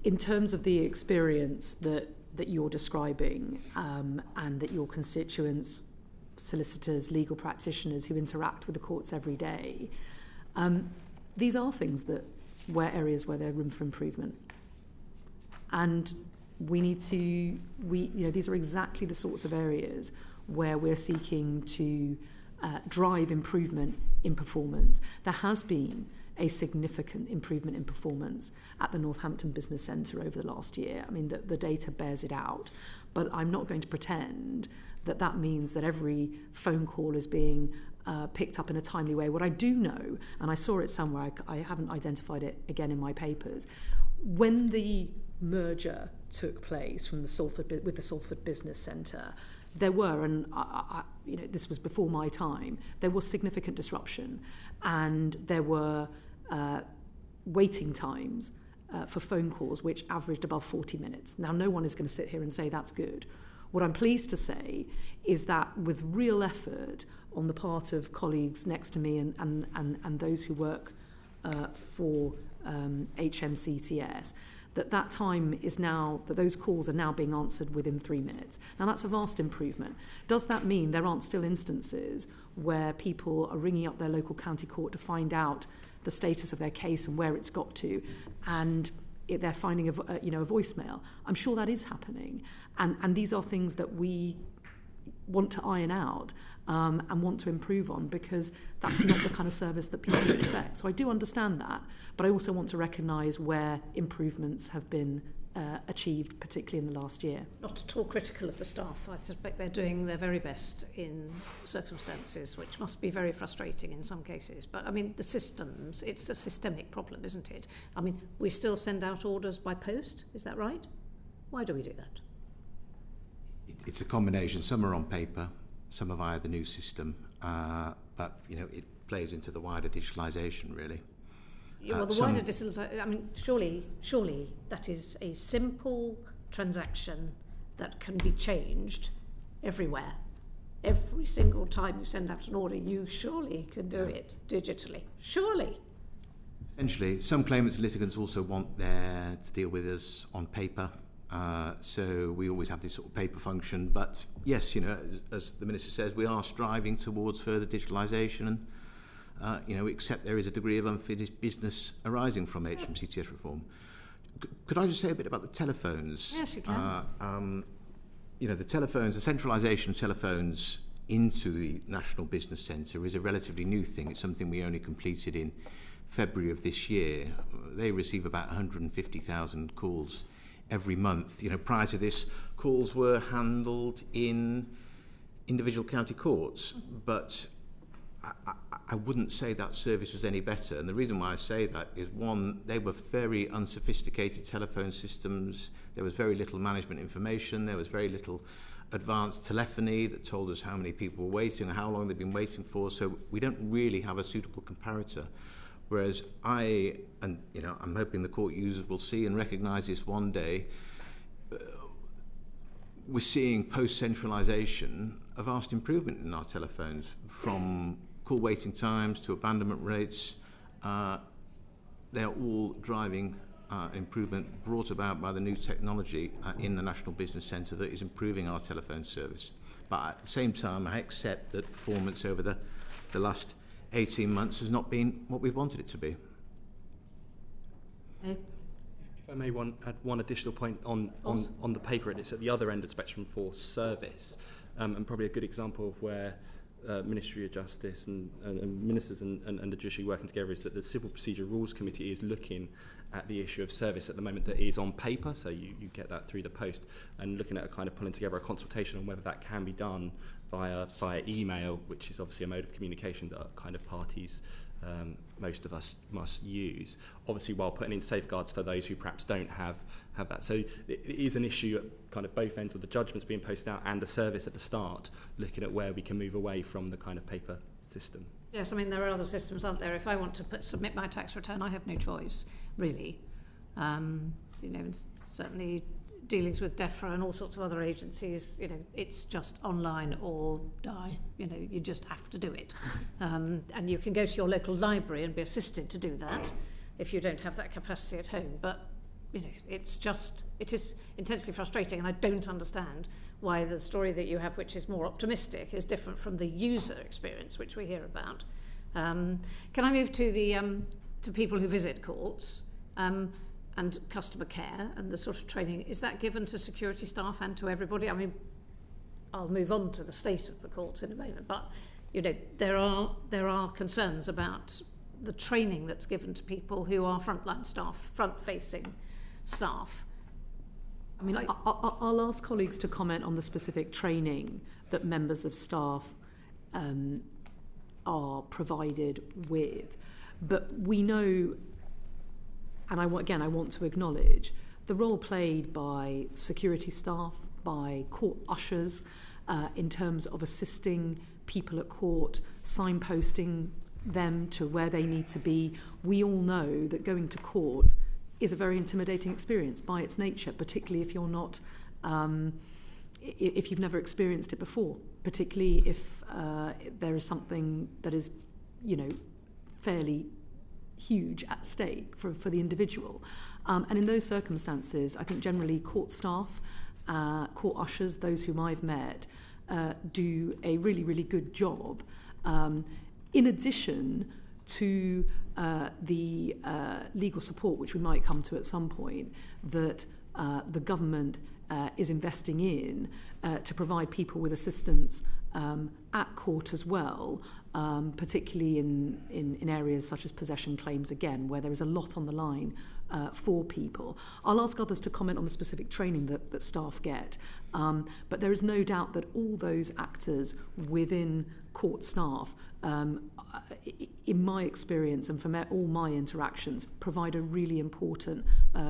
in terms of the experience that you're describing, and that your constituents, solicitors, legal practitioners who interact with the courts every day, these are things where areas where there's room for improvement. And these are exactly the sorts of areas where we're seeking to drive improvement in performance. There has been a significant improvement in performance at the Northampton Business Centre over the last year. I mean, the data bears it out. But I'm not going to pretend that means that every phone call is being picked up in a timely way. What I do know, and I saw it somewhere, I haven't identified it again in my papers, when the merger took place with the Salford Business Centre, there were, and this was before my time, there was significant disruption, and there were waiting times for phone calls which averaged above 40 minutes. Now, no one is going to sit here and say that's good. What I'm pleased to say is that with real effort on the part of colleagues next to me and those who work for HMCTS, that time is now, that those calls are now being answered within 3 minutes. Now, that's a vast improvement. Does that mean there aren't still instances where people are ringing up their local county court to find out the status of their case and where it's got to, and they're finding a voicemail? I'm sure that is happening. And these are things that we want to iron out and want to improve on, because that's not the kind of service that people expect. So I do understand that, but I also want to recognise where improvements have been achieved, particularly in the last year. Not at all critical of the staff. I suspect they're doing their very best in circumstances which must be very frustrating in some cases. But I mean, the systems, it's a systemic problem, isn't it? I mean, we still send out orders by post, is that right? Why do we do that? It's a combination. Some are on paper, some are via the new system, but it plays into the wider digitalisation, really. Yeah, well, the wider digitalisation. I mean, surely that is a simple transaction that can be changed everywhere. Every single time you send out an order, you surely can do it digitally. Surely. Essentially, some claimants and litigants also want to deal with us on paper. So we always have this sort of paper function, but yes, as the Minister says, we are striving towards further digitalisation, and we accept there is a degree of unfinished business arising from HMCTS reform. Could I just say a bit about the telephones? Yes, you can. The telephones, the centralisation of telephones into the National Business Centre is a relatively new thing. It's something we only completed in February of this year. They receive about 150,000 calls every month. Prior to this, calls were handled in individual county courts, but I wouldn't say that service was any better. And the reason why I say that is, one, they were very unsophisticated telephone systems. There was very little management information. There was very little advanced telephony that told us how many people were waiting and how long they'd been waiting for. So we don't really have a suitable comparator. Whereas I'm hoping the court users will see and recognise this one day, we're seeing post-centralisation a vast improvement in our telephones, from call waiting times to abandonment rates. They're all driving improvement brought about by the new technology in the National Business Centre that is improving our telephone service. But at the same time, I accept that performance over the last 18 months has not been what we've wanted it to be. If I may add one additional point on the paper, and it's at the other end of the spectrum for service, and probably a good example of where Ministry of Justice and ministers and the judiciary working together is that the Civil Procedure Rules Committee is looking at the issue of service at the moment that is on paper, so you get that through the post, and looking at a kind of pulling together a consultation on whether that can be done via email, which is obviously a mode of communication that kind of parties, most of us must use, obviously while putting in safeguards for those who perhaps don't have that. So it is an issue at kind of both ends of the judgments being posted out and the service at the start, looking at where we can move away from the kind of paper system. Yes, I mean, there are other systems, aren't there? If I want to submit my tax return, I have no choice, really. And certainly dealings with DEFRA and all sorts of other agencies, it's just online or die. You just have to do it. And you can go to your local library and be assisted to do that if you don't have that capacity at home. But, it is intensely frustrating, and I don't understand why the story that you have, which is more optimistic, is different from the user experience, which we hear about. Can I move to the to people who visit courts and customer care and the sort of training? Is that given to security staff and to everybody? I mean, I'll move on to the state of the courts in a moment, but there are concerns about the training that's given to people who are frontline staff, front-facing staff. I mean, I'll ask colleagues to comment on the specific training that members of staff are provided with. But we know, and I want to acknowledge, the role played by security staff, by court ushers, in terms of assisting people at court, signposting them to where they need to be. We all know that going to court is a very intimidating experience by its nature, particularly if you're not, if you've never experienced it before, particularly if there is something that is, fairly huge at stake for the individual. And in those circumstances, I think generally court staff, court ushers, those whom I've met, do a really, really good job. In addition to the legal support, which we might come to at some point, that the government is investing in to provide people with assistance at court as well, particularly in areas such as possession claims, again, where there is a lot on the line for people. I'll ask others to comment on the specific training that staff get, but there is no doubt that all those actors within court staff, in my experience and from all my interactions, provide a really important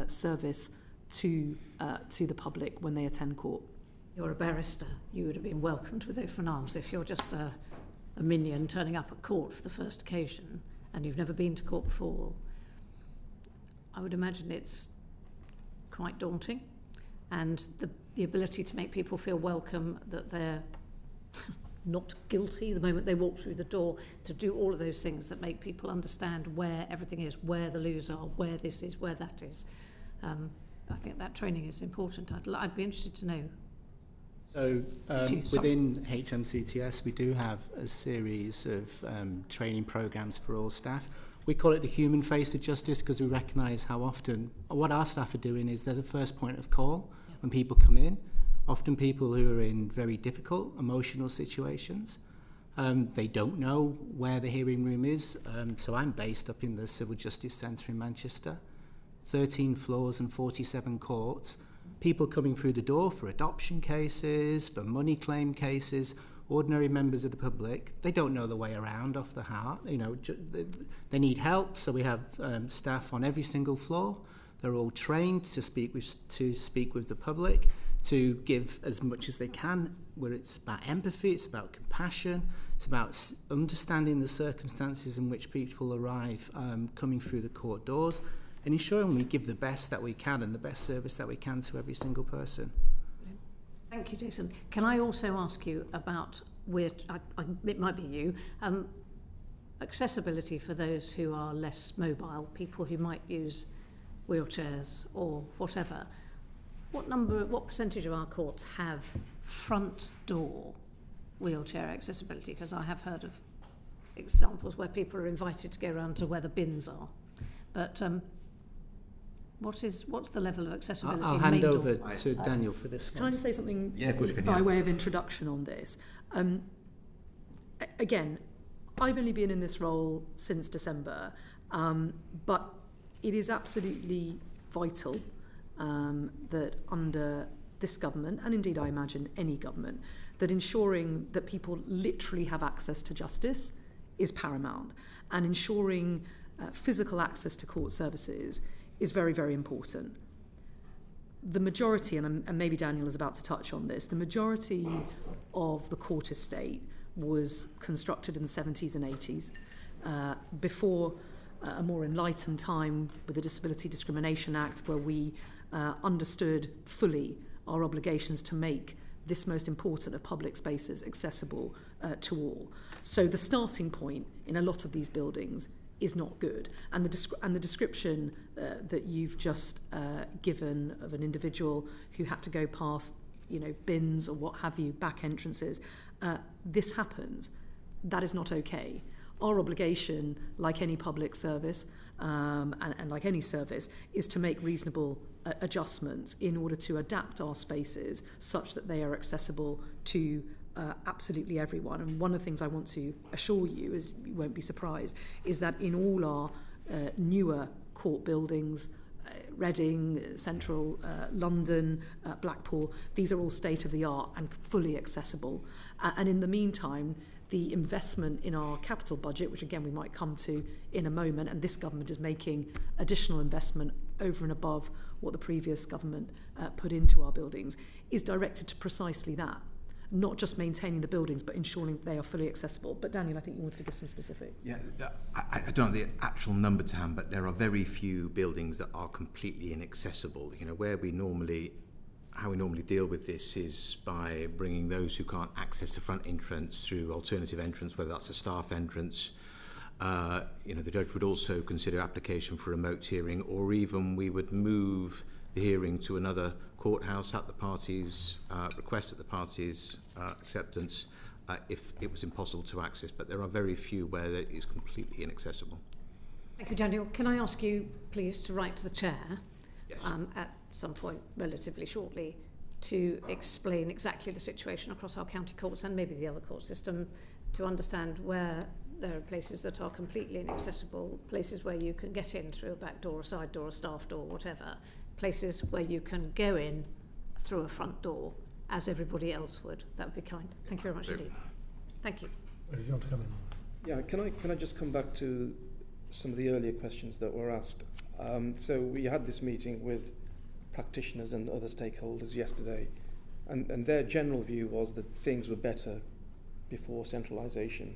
service to the public when they attend court. You're a barrister. You would have been welcomed with open arms. If you're just a minion turning up at court for the first occasion and you've never been to court before, I would imagine it's quite daunting. And the ability to make people feel welcome, that they're not guilty the moment they walk through the door, to do all of those things that make people understand where everything is, where the loos are, where this is, where that is. I think that training is important. I'd be interested to know. So within HMCTS, we do have a series of training programs for all staff. We call it the human face of justice because we recognise how often what our staff are doing is they're the first point of call when people come in. Often people who are in very difficult emotional situations. They don't know where the hearing room is. So I'm based up in the Civil Justice Centre in Manchester. 13 floors and 47 courts. People coming through the door for adoption cases, for money claim cases, ordinary members of the public, they don't know the way around off the heart. They need help, so we have staff on every single floor. They're all trained to speak with the public, to give as much as they can, where it's about empathy, it's about compassion, it's about understanding the circumstances in which people arrive coming through the court doors, and ensuring we give the best that we can and the best service that we can to every single person. Thank you, Jason. Can I also ask you about, it might be you, accessibility for those who are less mobile, people who might use wheelchairs or whatever. What percentage of our courts have front door wheelchair accessibility? Because I have heard of examples where people are invited to go around to where the bins are. But what's the level of accessibility? I'll hand over to Daniel for this one. Can I just say something by way of introduction on this? Again, I've only been in this role since December, but it is absolutely vital that under this government, and indeed I imagine any government, that ensuring that people literally have access to justice is paramount, and ensuring physical access to court services is very, very important. The majority, and maybe Daniel is about to touch on this, the majority of the court estate was constructed in the 70s and 80s, before a more enlightened time with the Disability Discrimination Act, where we understood fully our obligations to make this most important of public spaces accessible to all. So the starting point in a lot of these buildings is not good. And the description that you've just given of an individual who had to go past, bins or what have you, back entrances, this happens. That is not okay. Our obligation, like any public service and like any service, is to make reasonable adjustments in order to adapt our spaces such that they are accessible to absolutely everyone. And one of the things I want to assure you, as you won't be surprised, is that in all our newer court buildings, Reading, Central London, Blackpool, these are all state-of-the-art and fully accessible. And in the meantime, the investment in our capital budget, which again we might come to in a moment, and this government is making additional investment over and above what the previous government put into our buildings, is directed to precisely that. Not just maintaining the buildings, but ensuring they are fully accessible. But Daniel, I think you wanted to give some specifics. Yeah, I don't know the actual number to hand, but there are very few buildings that are completely inaccessible. How we normally deal with this is by bringing those who can't access the front entrance through alternative entrance, whether that's a staff entrance. The judge would also consider application for remote hearing, or even we would move the hearing to another courthouse at the parties' request, at the parties' acceptance, if it was impossible to access. But there are very few where it is completely inaccessible. Thank you, Daniel. Can I ask you, please, to write to the chair Yes. at some point relatively shortly to explain exactly the situation across our county courts and maybe the other court system, to understand where there are places that are completely inaccessible, places where you can get in through a back door, a side door, a staff door, whatever, places where you can go in through a front door as everybody else would. That would be kind. Thank you very much indeed. Thank you. Did you want to come in? Yeah, can I just come back to some of the earlier questions that were asked? So we had this meeting with practitioners and other stakeholders yesterday, and their general view was that things were better before centralisation.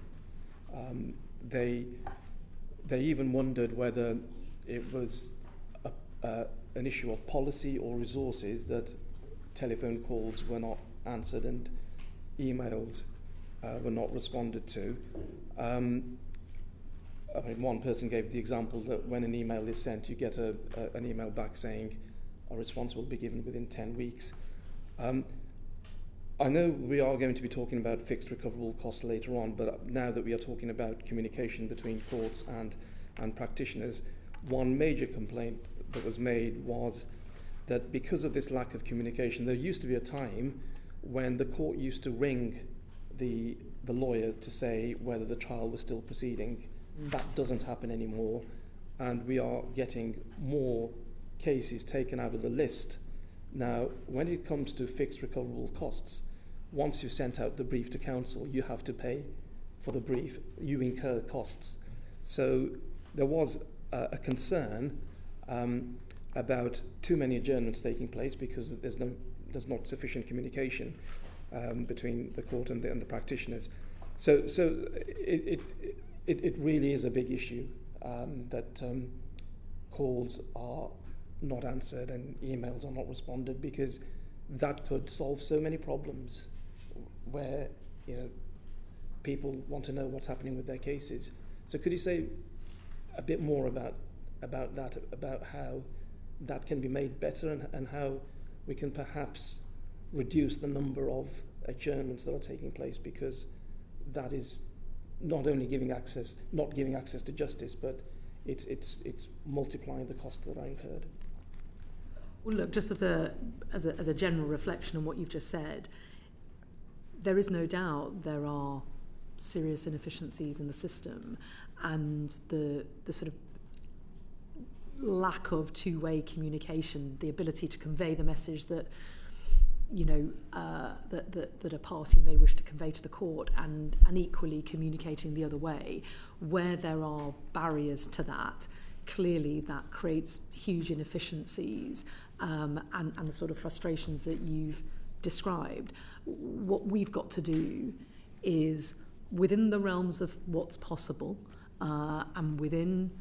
They even wondered whether it was an issue of policy or resources that telephone calls were not answered and emails were not responded to. One person gave the example that when an email is sent, you get an email back saying a response will be given within 10 weeks. I know we are going to be talking about fixed recoverable costs later on, but now that we are talking about communication between courts and practitioners, one major complaint that was made was that because of this lack of communication, there used to be a time when the court used to ring the lawyer to say whether the trial was still proceeding. That doesn't happen anymore, and we are getting more cases taken out of the list. Now, when it comes to fixed recoverable costs, once you've sent out the brief to counsel, you have to pay for the brief. You incur costs. So there was a concern about too many adjournments taking place because there's not sufficient communication between the court and the practitioners. So it really is a big issue that calls are not answered and emails are not responded, because that could solve so many problems where people want to know what's happening with their cases. So could you say a bit more about that, about how that can be made better and how we can perhaps reduce the number of adjournments that are taking place, because that is not only not giving access to justice, but it's multiplying the costs that are incurred. Well, look, just as a general reflection on what you've just said, there is no doubt there are serious inefficiencies in the system, and the sort of lack of two-way communication, the ability to convey the message that that a party may wish to convey to the court, and equally communicating the other way. Where there are barriers to that, clearly that creates huge inefficiencies and the sort of frustrations that you've described. What we've got to do is within the realms of what's possible and within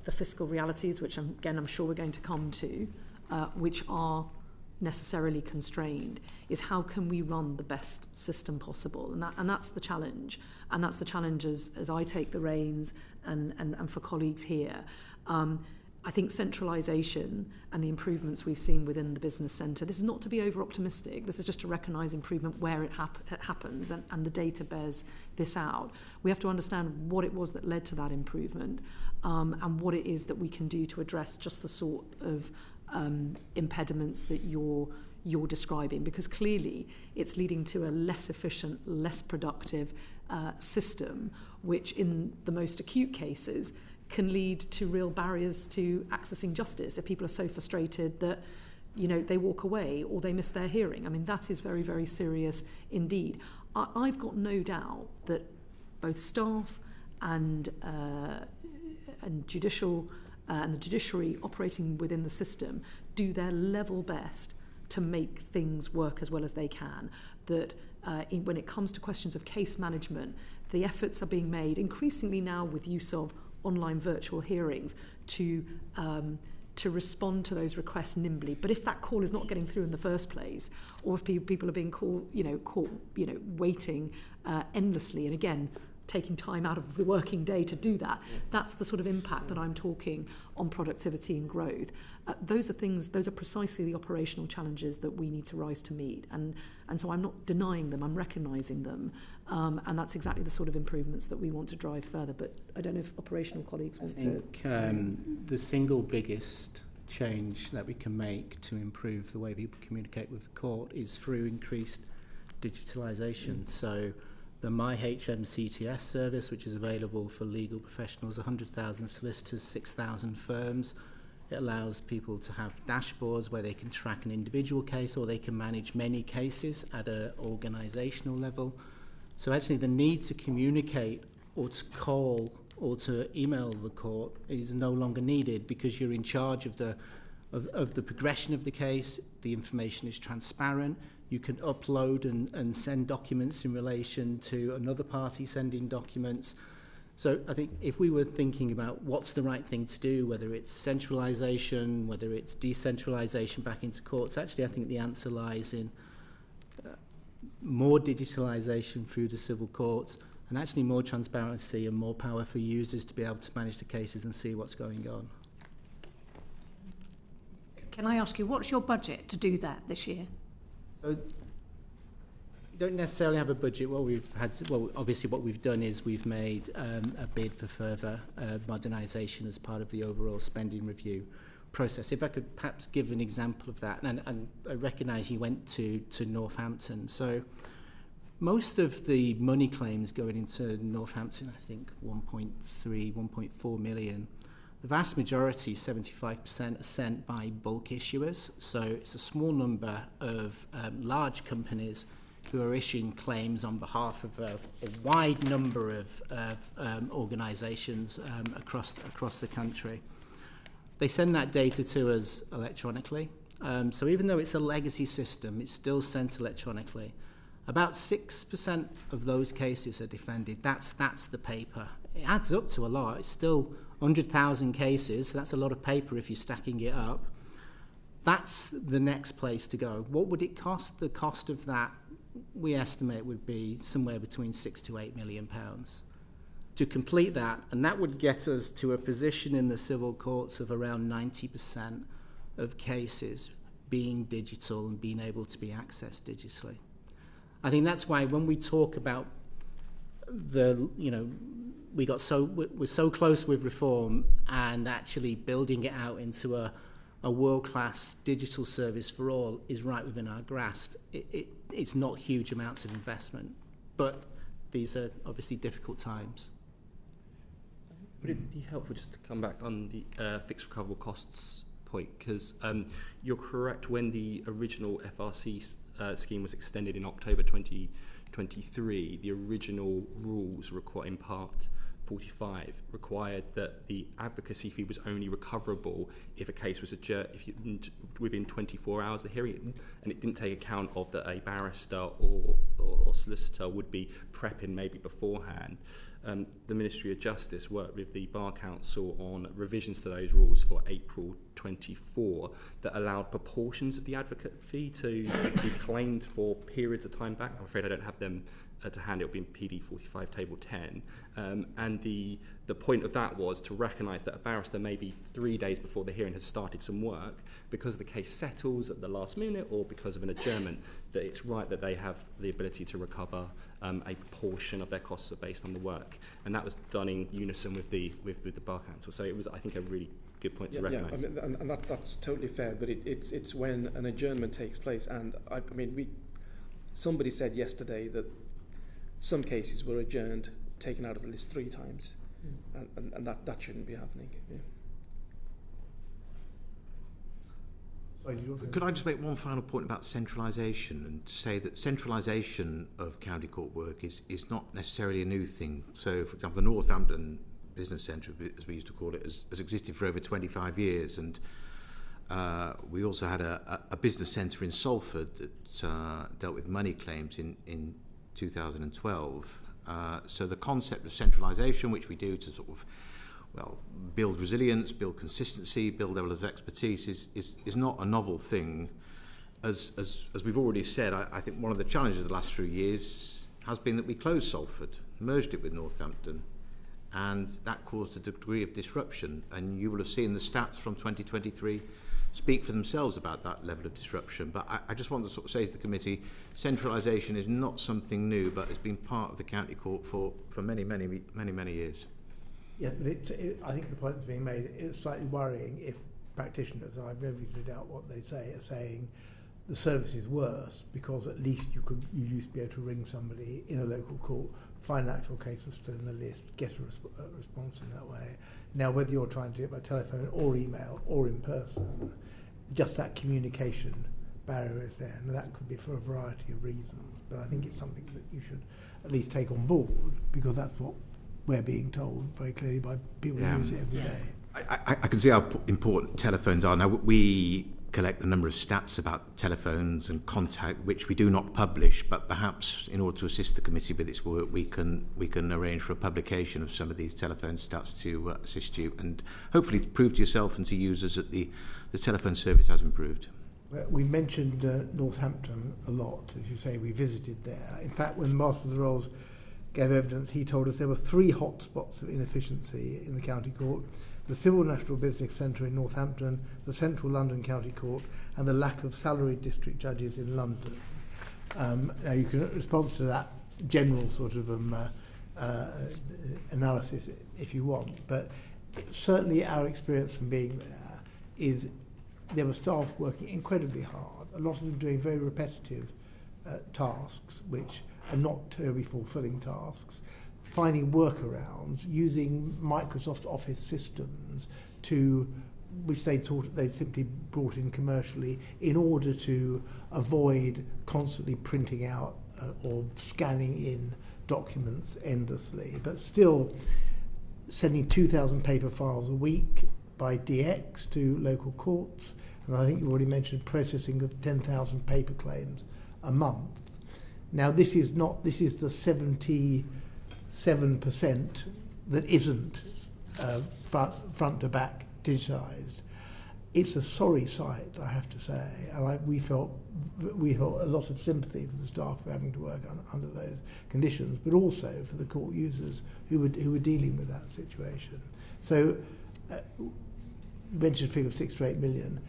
the fiscal realities, which I'm sure we're going to come to, which are necessarily constrained, is how can we run the best system possible, and that's the challenge, as I take the reins and for colleagues here. I think centralisation and the improvements we've seen within the business centre, this is not to be over-optimistic, this is just to recognise improvement where it happens, and the data bears this out. We have to understand what it was that led to that improvement, and what it is that we can do to address just the sort of impediments that you're describing, because clearly it's leading to a less efficient, less productive system, which in the most acute cases can lead to real barriers to accessing justice if people are so frustrated that they walk away or they miss their hearing. I mean, that is very, very serious indeed. I've got no doubt that both staff and judicial and the judiciary operating within the system do their level best to make things work as well as they can. That when it comes to questions of case management, the efforts are being made increasingly now with use of online virtual hearings to respond to those requests nimbly. But if that call is not getting through in the first place, or if people are being caught waiting endlessly, and again taking time out of the working day to do that, that's the sort of impact that I'm talking on productivity and growth. Those are precisely the operational challenges that we need to rise to meet, and so I'm not denying them, I'm recognising them, and that's exactly the sort of improvements that we want to drive further. But I don't know if operational colleagues want to... I think the single biggest change that we can make to improve the way people communicate with the court is through increased digitalisation. So the MyHM CTS service, which is available for legal professionals, 100,000 solicitors, 6,000 firms. It allows people to have dashboards where they can track an individual case, or they can manage many cases at an organisational level. So actually the need to communicate or to call or to email the court is no longer needed, because you're in charge of the progression of the case. The information is transparent. You can upload and send documents in relation to another party sending documents. So I think if we were thinking about what's the right thing to do, whether it's centralisation, whether it's decentralisation back into courts, actually I think the answer lies in more digitalisation through the civil courts, and actually more transparency and more power for users to be able to manage the cases and see what's going on. Can I ask you, what's your budget to do that this year? So we don't necessarily have a budget. Obviously what we've done is we've made a bid for further modernisation as part of the overall spending review process. If I could perhaps give an example of that, and I recognise you went to Northampton. So most of the money claims going into Northampton, I think 1.4 million, the vast majority, 75%, are sent by bulk issuers. So it's a small number of large companies who are issuing claims on behalf of a wide number of organisations across the country. They send that data to us electronically. So even though it's a legacy system, it's still sent electronically. About 6% of those cases are defended. That's the paper. It adds up to a lot. It's still 100,000 cases, so that's a lot of paper if you're stacking it up. That's the next place to go. What would it cost? The cost of that, we estimate, would be somewhere between £6 to £8 million to complete that, and that would get us to a position in the civil courts of around 90% of cases being digital and being able to be accessed digitally. I think that's why when we talk about we're so close with reform and actually building it out into a world-class digital service for all is right within our grasp. It's not huge amounts of investment, but these are obviously difficult times. Would it be helpful just to come back on the fixed recoverable costs point? Because you're correct, when the original FRC scheme was extended in October 2023, the original rules require in part 45 required that the advocacy fee was only recoverable if a case was adjourned within 24 hours of the hearing, and it didn't take account of that a barrister or solicitor would be prepping maybe beforehand. The Ministry of Justice worked with the Bar Council on revisions to those rules for April 24 that allowed proportions of the advocate fee to be claimed for periods of time back. I'm afraid I don't have them to hand. It will be in PD 45 table 10, and the point of that was to recognise that a barrister maybe 3 days before the hearing has started some work, because the case settles at the last minute or because of an adjournment, that it's right that they have the ability to recover a proportion of their costs are based on the work, and that was done in unison with the Bar Council. So it was, I think, a really good point to recognise. Yeah, and that's totally fair. But it's when an adjournment takes place, and somebody said yesterday that some cases were adjourned, taken out of the list 3 times, and that shouldn't be happening. Yeah. Could I just make one final point about centralisation, and say that centralisation of county court work is not necessarily a new thing. So, for example, the Northampton Business Centre, as we used to call it, has existed for over 25 years, and we also had a business centre in Salford that dealt with money claims in 2012. So the concept of centralisation, which we do to sort of build resilience, build consistency, build levels of expertise, is not a novel thing. As we've already said, I think one of the challenges of the last 3 years has been that we closed Salford, merged it with Northampton, and that caused a degree of disruption. And you will have seen the stats from 2023 speak for themselves about that level of disruption. But I just want to sort of say to the committee, centralisation is not something new, but has been part of the county court for many years. Yeah, but I think the point that's being made is slightly worrying if practitioners, and I've no reason to doubt what they say, are saying the service is worse because at least you used to be able to ring somebody in a local court, find an actual case was still in the list, get a response in that way. Now, whether you're trying to do it by telephone or email or in person, just that communication barrier is there, and that could be for a variety of reasons. But I think it's something that you should at least take on board, because that's what we're being told very clearly by people who use it every day. I can see how important telephones are. Now, we collect a number of stats about telephones and contact, which we do not publish, but perhaps in order to assist the committee with its work, we can arrange for a publication of some of these telephone stats to assist you, and hopefully to prove to yourself and to users that the telephone service has improved. We mentioned Northampton a lot. As you say, we visited there. In fact, when the Master of the Rolls gave evidence, he told us there were 3 hotspots of inefficiency in the county court: the Civil National Business Centre in Northampton, the Central London County Court, and the lack of salaried district judges in London. Now, you can respond to that general sort of analysis if you want, but certainly our experience from being there is there were staff working incredibly hard, a lot of them doing very repetitive tasks, which are not terribly fulfilling tasks, finding workarounds, using Microsoft Office systems which they thought they'd simply brought in commercially in order to avoid constantly printing out or scanning in documents endlessly, but still sending 2,000 paper files a week by DX to local courts, and I think you already mentioned processing of 10,000 paper claims a month. Now, this is the 77% that isn't front to back digitised. It's a sorry sight, I have to say, and we felt a lot of sympathy for the staff for having to work under those conditions, but also for the court users who were dealing with that situation. So, you mentioned a figure of 6 to 8 million.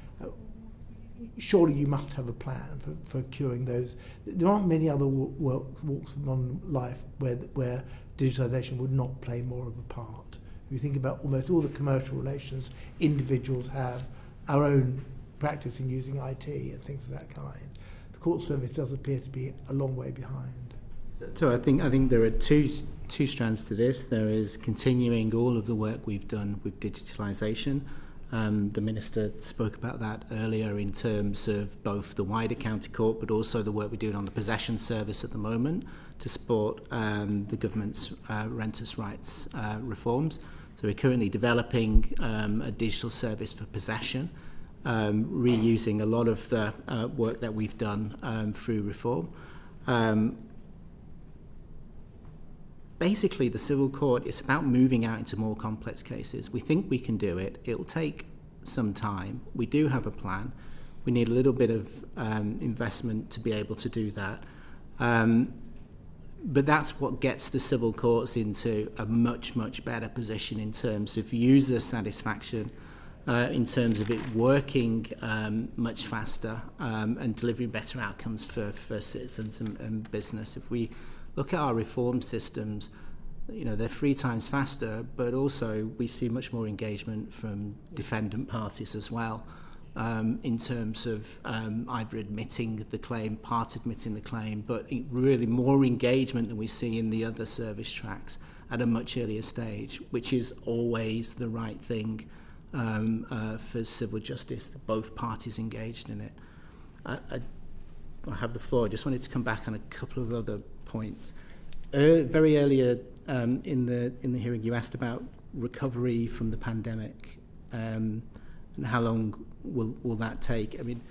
Surely you must have a plan for curing those. There aren't many other walks of modern life where digitisation would not play more of a part. If you think about almost all the commercial relations individuals have, our own practice in using IT and things of that kind, the court service does appear to be a long way behind. So I think there are two strands to this. There is continuing all of the work we've done with digitalisation, The Minister spoke about that earlier in terms of both the wider county court, but also the work we're doing on the possession service at the moment to support the government's renters' rights reforms. So we're currently developing a digital service for possession, reusing a lot of the work that we've done through reform. Basically, the civil court is about moving out into more complex cases. We think we can do it. It'll take some time. We do have a plan. We need a little bit of investment to be able to do that. But that's what gets the civil courts into a much, much better position in terms of user satisfaction, in terms of it working much faster and delivering better outcomes for citizens and business. If we look at our reform systems, they're 3 times faster, but also we see much more engagement from defendant parties as well, in terms of either admitting the claim, part admitting the claim, but really more engagement than we see in the other service tracks at a much earlier stage, which is always the right thing for civil justice, both parties engaged in it. I have the floor. I just wanted to come back on a couple of other points. Very earlier in the hearing, you asked about recovery from the pandemic and how long will that take. I mean,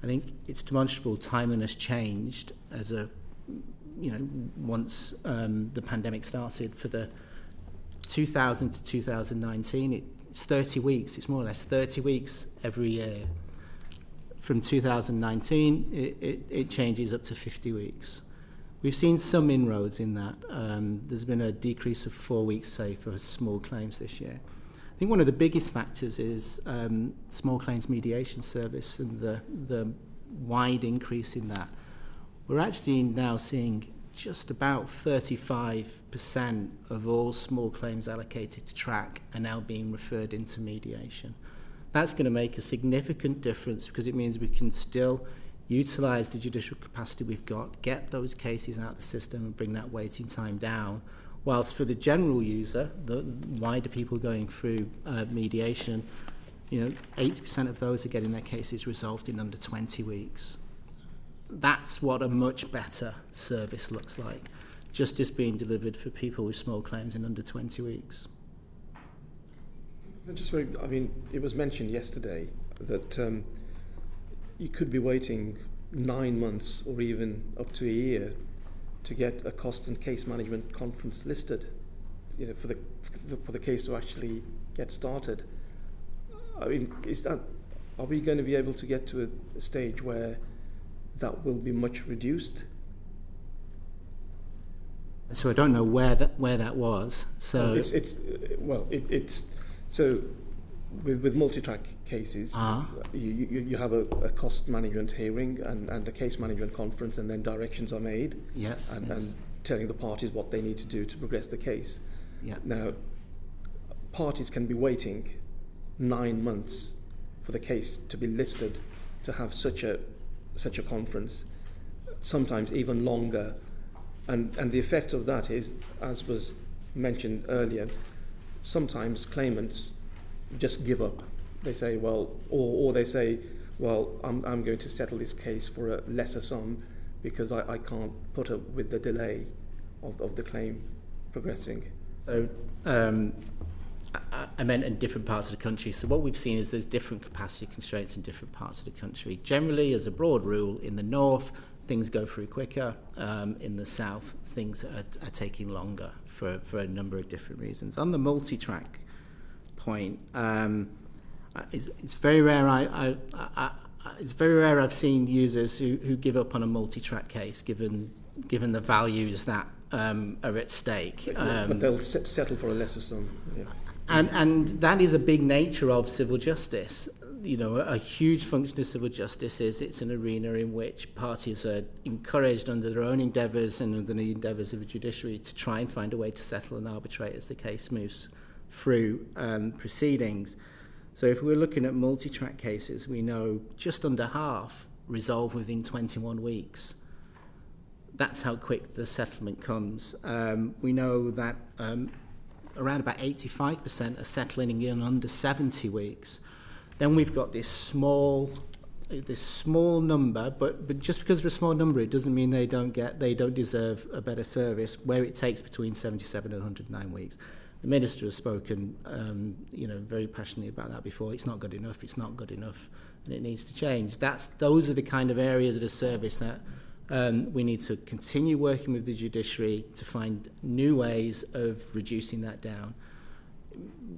I think it's demonstrable timing has changed as once the pandemic started. For the 2000 to 2019, it's 30 weeks. It's more or less 30 weeks every year. From 2019, it changes up to 50 weeks. We've seen some inroads in that. There's been a decrease of 4 weeks, say, for small claims this year. I think one of the biggest factors is small claims mediation service and the wide increase in that. We're actually now seeing just about 35% of all small claims allocated to track are now being referred into mediation. That's going to make a significant difference because it means we can still utilise the judicial capacity we've got, get those cases out of the system and bring that waiting time down. Whilst for the general user, the wider people going through mediation, 80% of those are getting their cases resolved in under 20 weeks. That's what a much better service looks like. Justice being delivered for people with small claims in under 20 weeks. It was mentioned yesterday that you could be waiting 9 months or even up to a year to get a cost and case management conference listed, for the case to actually get started. I mean, are we going to be able to get to a stage where that will be much reduced? So I don't know where that was. So so with multi-track cases, you have a cost management hearing and a case management conference, and then directions are made. Yes. And telling the parties what they need to do to progress the case. Yeah. Now, parties can be waiting 9 months for the case to be listed, to have such a conference, sometimes even longer, and the effect of that is, as was mentioned earlier, sometimes claimants just give up. They say, or they say, I'm going to settle this case for a lesser sum because I can't put up with the delay of the claim progressing. So I meant in different parts of the country. So what we've seen is there's different capacity constraints in different parts of the country. Generally, as a broad rule, in the north, things go through quicker. In the south, things are taking longer for a number of different reasons. On the multi-track point, it's very rare. It's very rare I've seen users who give up on a multi-track case, given the values that are at stake. But they'll settle for a lesser sum. Yeah. And that is a big nature of civil justice. A huge function of civil justice is it's an arena in which parties are encouraged under their own endeavours and under the endeavours of the judiciary to try and find a way to settle and arbitrate as the case moves through proceedings. So if we're looking at multi-track cases, we know just under half resolve within 21 weeks. That's how quick the settlement comes. We know that around about 85% are settling in under 70 weeks. Then we've got this small number, but just because they're a small number, it doesn't mean they don't deserve a better service, where it takes between 77 and 109 weeks. The Minister has spoken, very passionately about that before. It's not good enough, and it needs to change. Those are the kind of areas of the service that we need to continue working with the judiciary to find new ways of reducing that down.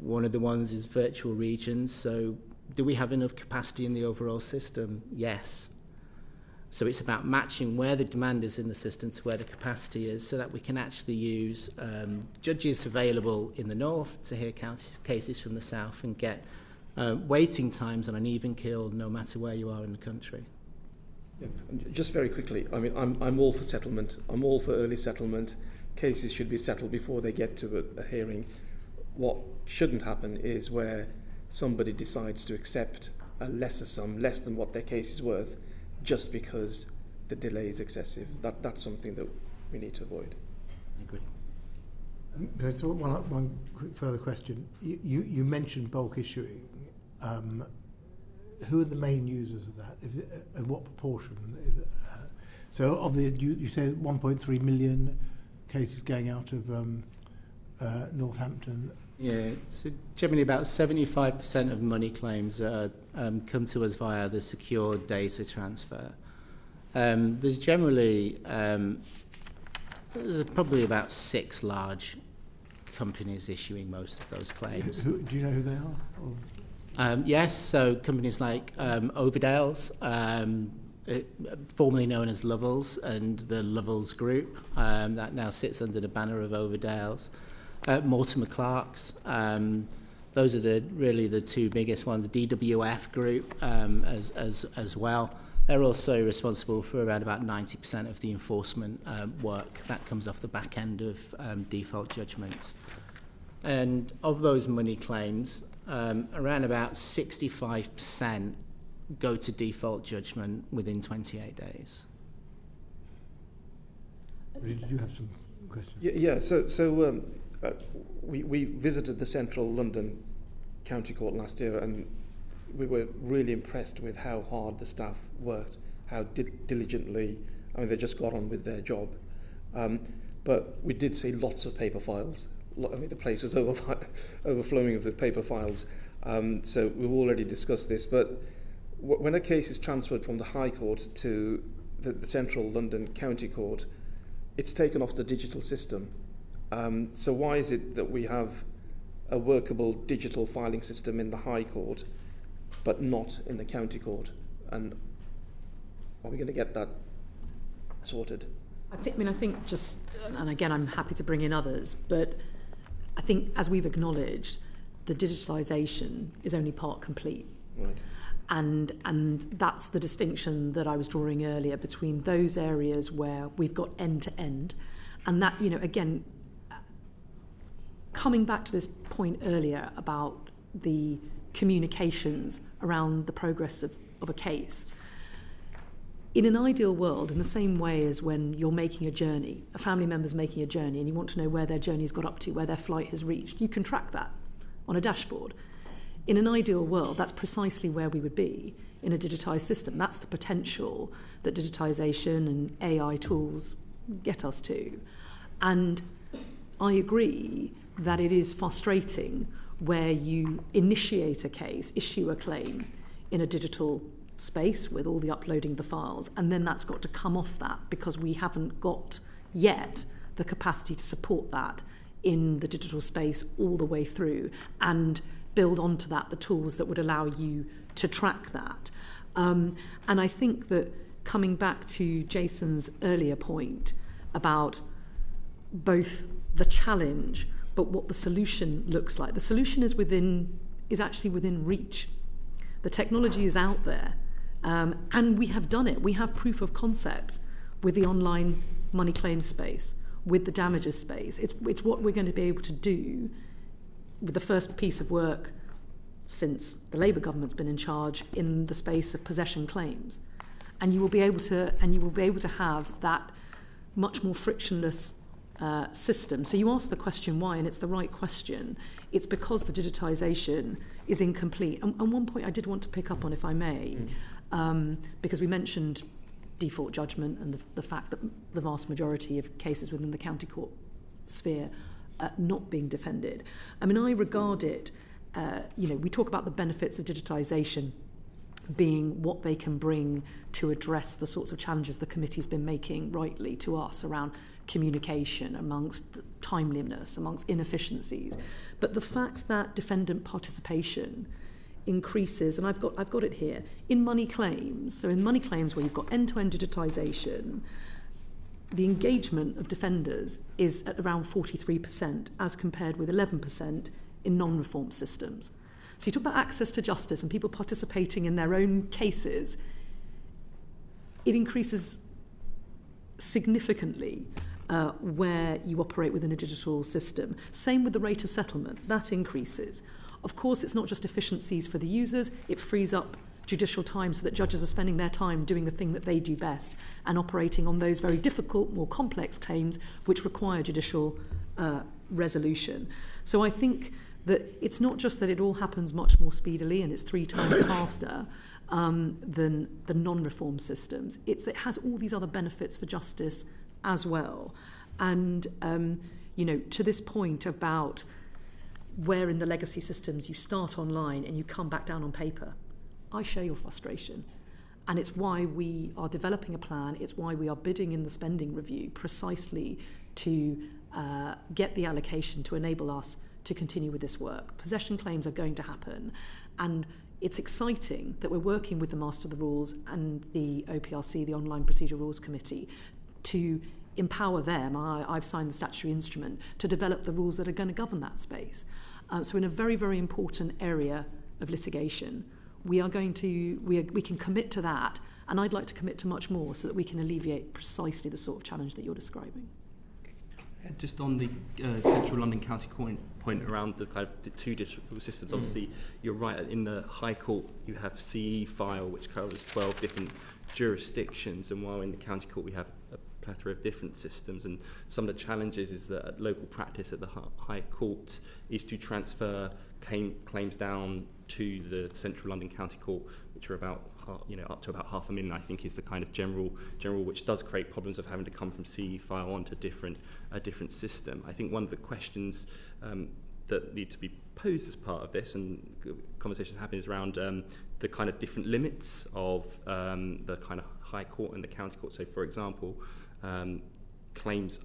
One of the ones is virtual regions. So do we have enough capacity in the overall system? Yes. So it's about matching where the demand is in the system to where the capacity is, so that we can actually use judges available in the north to hear cases from the south and get waiting times on an even keel no matter where you are in the country. Yeah, just very quickly, I mean, I'm all for settlement. I'm all for early settlement. Cases should be settled before they get to a hearing. What shouldn't happen is where somebody decides to accept a lesser sum, less than what their case is worth, just because the delay is excessive. That's something that we need to avoid. I agree. So one quick further question. You mentioned bulk issuing. Who are the main users of that? Is it, and what proportion is it? So of the, you say 1.3 million cases going out of Northampton. Yeah, so generally about 75% of money claims come to us via the secure data transfer. There's generally there's probably about 6 large companies issuing most of those claims. Do you know who they are? Yes, so companies like Overdale's, formerly known as Lovells, and the Lovells Group, that now sits under the banner of Overdale's. Mortimer Clark's, those are really the 2 biggest ones. DWF Group as well. They're also responsible for around about 90% of the enforcement work that comes off the back end of default judgments. And of those money claims, around about 65% go to default judgment within 28 days. Did you have some questions? Yeah. We visited the Central London County Court last year, and we were really impressed with how hard the staff worked, how diligently. I mean, they just got on with their job. But we did see lots of paper files. I mean, the place was overflowing with paper files. So we've already discussed this. But when a case is transferred from the High Court to the Central London County Court, it's taken off the digital system. So why is it that we have a workable digital filing system in the High Court, but not in the County Court? And are we going to get that sorted? I think just, and again, I'm happy to bring in others, but I think, as we've acknowledged, the digitalisation is only part complete. Right. And that's the distinction that I was drawing earlier between those areas where we've got end-to-end, and that, again, coming back to this point earlier about the communications around the progress of a case. In an ideal world, in the same way as when you're making a journey, a family member's making a journey and you want to know where their journey's got up to, where their flight has reached, you can track that on a dashboard. In an ideal world, that's precisely where we would be in a digitised system. That's the potential that digitisation and AI tools get us to. And I agree that it is frustrating where you initiate a case, issue a claim in a digital space with all the uploading of the files, and then that's got to come off that because we haven't got yet the capacity to support that in the digital space all the way through and build onto that the tools that would allow you to track that. And I think that coming back to Jason's earlier point about both the challenge but what the solution looks like. The solution is actually within reach. The technology is out there, and we have done it. We have proof of concept with the online money claims space, with the damages space. It's what we're going to be able to do with the first piece of work since the Labour government's been in charge in the space of possession claims, and you will be able to have that much more frictionless system. So you ask the question why, and it's the right question. It's because the digitisation is incomplete. And one point I did want to pick up on, if I may, because we mentioned default judgment and the fact that the vast majority of cases within the county court sphere not being defended. I mean, I regard it, we talk about the benefits of digitisation being what they can bring to address the sorts of challenges the committee's been making rightly to us around communication, amongst timeliness, amongst inefficiencies. But the fact that defendant participation increases, and I've got it here, in money claims. So in money claims where you've got end-to-end digitisation, the engagement of defenders is at around 43% as compared with 11% in non-reform systems. So you talk about access to justice and people participating in their own cases, it increases significantly where you operate within a digital system. Same with the rate of settlement, that increases. Of course, it's not just efficiencies for the users, it frees up judicial time so that judges are spending their time doing the thing that they do best and operating on those very difficult, more complex claims which require judicial resolution. So I think that it's not just that it all happens much more speedily and it's 3 times faster than the non-reform systems. It has all these other benefits for justice as well. And, to this point about where in the legacy systems you start online and you come back down on paper, I share your frustration. And it's why we are developing a plan. It's why we are bidding in the spending review precisely to get the allocation to enable us to continue with this work. Possession claims are going to happen, and it's exciting that we're working with the Master of the Rules and the OPRC, the Online Procedure Rules Committee, to empower them. I've signed the statutory instrument to develop the rules that are going to govern that space. So in a very, very important area of litigation, we can commit to that, and I'd like to commit to much more so that we can alleviate precisely the sort of challenge that you're describing. Just on the Central London County point around the kind of the 2 digital systems, obviously you're right, in the High Court you have CE file which covers 12 different jurisdictions, and while in the County Court we have a plethora of different systems, and some of the challenges is that local practice at the High Court is to transfer claims down to the Central London County Court, which are about up to about £500,000, I think, is the kind of general, which does create problems of having to come from CE file onto a different system. I think one of the questions that need to be posed as part of this, and conversations happen, is around the kind of different limits of the kind of High Court and the County Court. So, for example, claims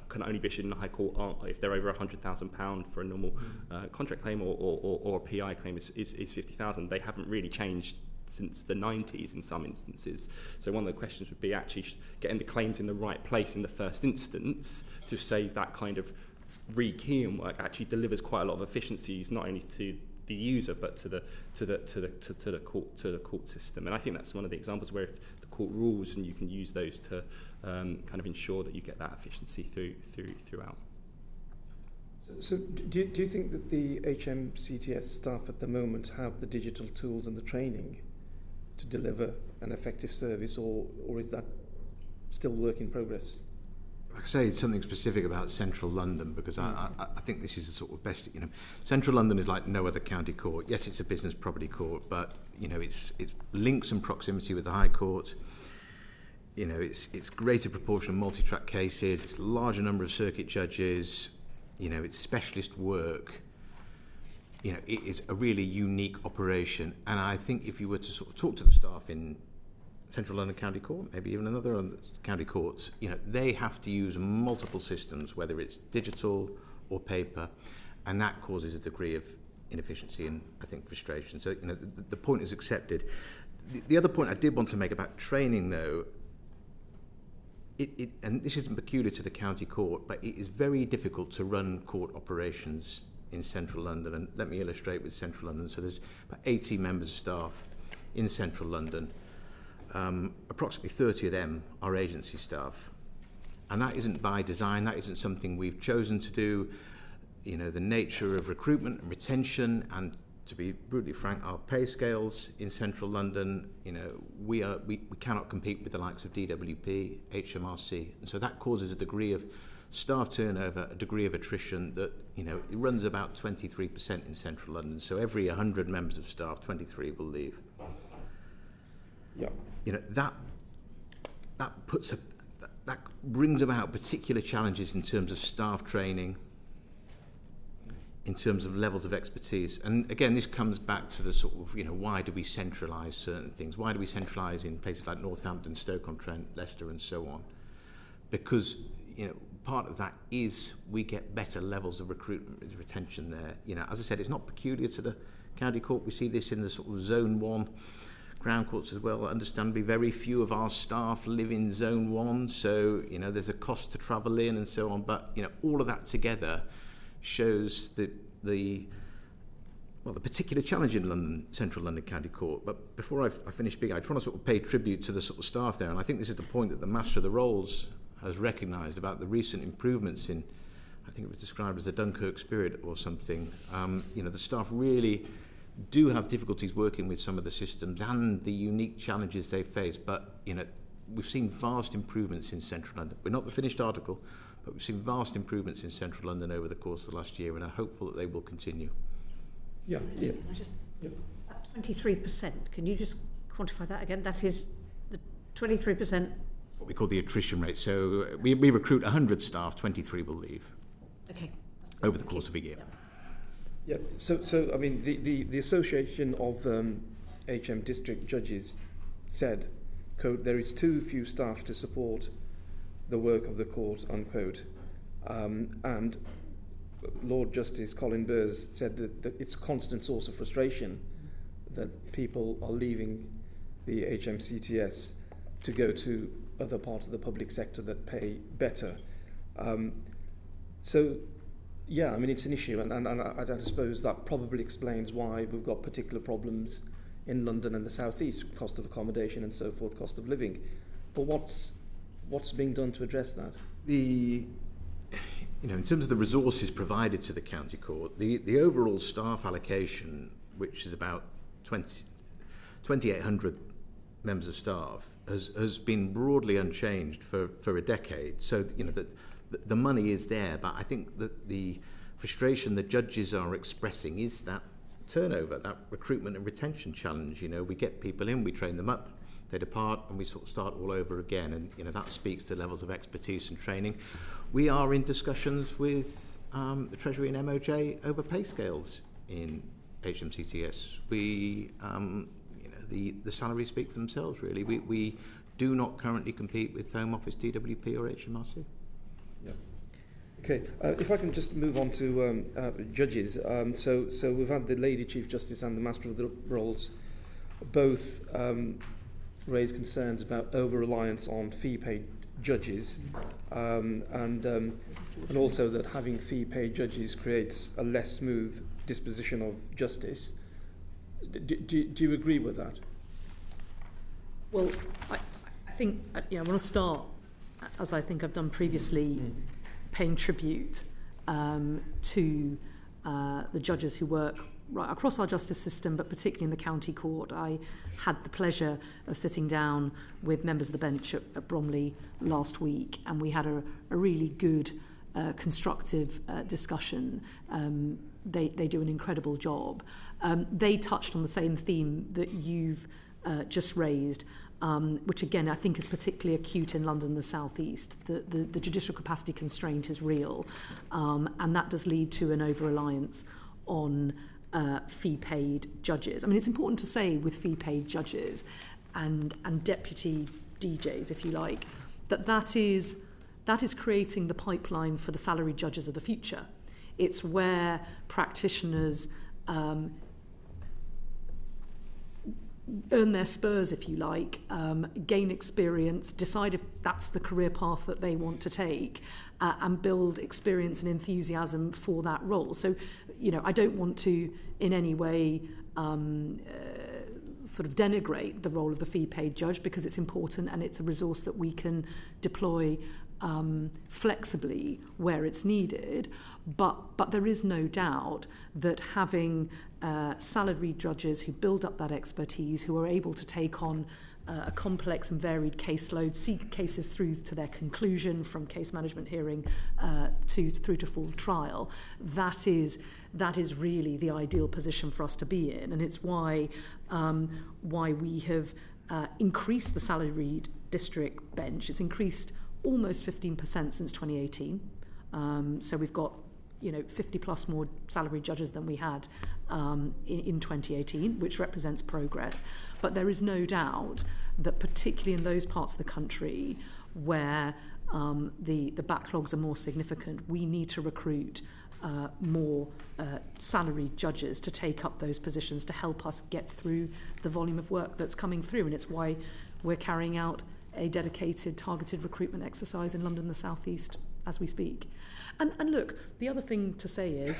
can only be issued in the High Court if they're over £100,000 for a normal contract claim, or a PI claim is £50,000. They haven't really changed since the 90s in some instances. So one of the questions would be actually getting the claims in the right place in the first instance to save that kind of rekeying work actually delivers quite a lot of efficiencies, not only to the user but to the court system. And I think that's one of the examples where if the court rules, and you can use those to kind of ensure that you get that efficiency throughout. So do you think that the HMCTS staff at the moment have the digital tools and the training to deliver an effective service, or is that still work in progress? I could say something specific about Central London, because I think this is the sort of best, Central London is like no other county court. Yes, it's a business property court, but, it's links and proximity with the High Court. It's greater proportion of multi-track cases, it's a larger number of circuit judges, it's specialist work. It is a really unique operation. And I think if you were to sort of talk to the staff in Central London County Court, maybe even another county courts, they have to use multiple systems, whether it's digital or paper, and that causes a degree of inefficiency and, I think, frustration. So, the point is accepted. The other point I did want to make about training, though, and this isn't peculiar to the county court, but it is very difficult to run court operations in Central London. And let me illustrate with Central London. So there's about 80 members of staff in Central London. Approximately 30 of them are agency staff. And that isn't by design, that isn't something we've chosen to do. The nature of recruitment and retention, and to be brutally frank, our pay scales in Central London, we cannot compete with the likes of DWP, HMRC, and so that causes a degree of staff turnover, a degree of attrition that, you know, it runs about 23% in central London. So every 100 members of staff, 23 will leave. Yeah. You know, that brings about particular challenges in terms of staff training, in terms of levels of expertise. And again, this comes back to the sort of, you know, why do we centralise certain things? Why do we centralise in places like Northampton, Stoke-on-Trent, Leicester and so on? Because, you know, part of that is we get better levels of recruitment and retention there. You know, as I said, it's not peculiar to the county court. We see this in the sort of Zone 1 Crown Courts as well. Understandably, very few of our staff live in Zone 1, so, you know, there's a cost to travel in and so on. But, you know, all of that together shows the particular challenge in London, Central London County Court. But before I finish speaking, I just want to sort of pay tribute to the sort of staff there, and I think this is the point that the Master of the Rolls has recognised about the recent improvements in, I think it was described as a Dunkirk spirit or something. You know, the staff really do have difficulties working with some of the systems and the unique challenges they face, but, you know, we've seen vast improvements in Central London. We're not the finished article, but we've seen vast improvements in Central London over the course of the last year, and are hopeful that they will continue. Yeah. Can I just, 23%, can you just quantify that again? That is the 23%. What we call the attrition rate. So we recruit 100 staff, 23 will leave. Okay. Over the course of a year. Yeah. So I mean, the Association of HM District Judges said, quote, "There is too few staff to support the work of the court," unquote. And Lord Justice Colin Burrs said that it's a constant source of frustration that people are leaving the HMCTS to go to other parts of the public sector that pay better. So, yeah, I mean, it's an issue, and I suppose that probably explains why we've got particular problems in London and the South East, cost of accommodation and so forth, cost of living. But what's being done to address that? You know, in terms of the resources provided to the county court, the overall staff allocation, which is about 2,800 members of staff, has been broadly unchanged for a decade. So, you know, the money is there, but I think that the frustration the judges are expressing is that turnover, that recruitment and retention challenge. You know, we get people in, we train them up, they depart, and we sort of start all over again. And, you know, that speaks to levels of expertise and training. We are in discussions with the Treasury and MOJ over pay scales in HMCTS. You know, the salaries speak for themselves, really. We do not currently compete with Home Office, DWP or HMRC. Yeah. Okay, if I can just move on to judges. So we've had the Lady Chief Justice and the Master of the Rolls both raise concerns about over-reliance on fee-paid judges, and also that having fee-paid judges creates a less smooth disposition of justice. Do you agree with that? Well, I think, you know, I want to start, as I think I've done previously, paying tribute to the judges who work right across our justice system, but particularly in the county court. I had the pleasure of sitting down with members of the bench at Bromley last week, and we had a really good, constructive discussion. They do an incredible job. They touched on the same theme that you've just raised, which again I think is particularly acute in London and the South East. The judicial capacity constraint is real, and that does lead to an over-reliance on fee-paid judges. I mean, it's important to say with fee-paid judges and deputy DJs, if you like, that is creating the pipeline for the salaried judges of the future. It's where practitioners earn their spurs, if you like, gain experience, decide if that's the career path that they want to take, and build experience and enthusiasm for that role. So, you know, I don't want to in any way sort of denigrate the role of the fee-paid judge, because it's important and it's a resource that we can deploy flexibly where it's needed, but there is no doubt that having salaried judges who build up that expertise, who are able to take on a complex and varied caseload, see cases through to their conclusion, from case management hearing through to full trial, that is really the ideal position for us to be in, and it's why we have increased the salaried district bench. It's increased almost 15% since 2018. So we've got 50 plus more salaried judges than we had in 2018, which represents progress. But there is no doubt that particularly in those parts of the country where the backlogs are more significant, we need to recruit more salaried judges to take up those positions to help us get through the volume of work that's coming through. And it's why we're carrying out a dedicated targeted recruitment exercise in London and the South East as we speak. And look, the other thing to say is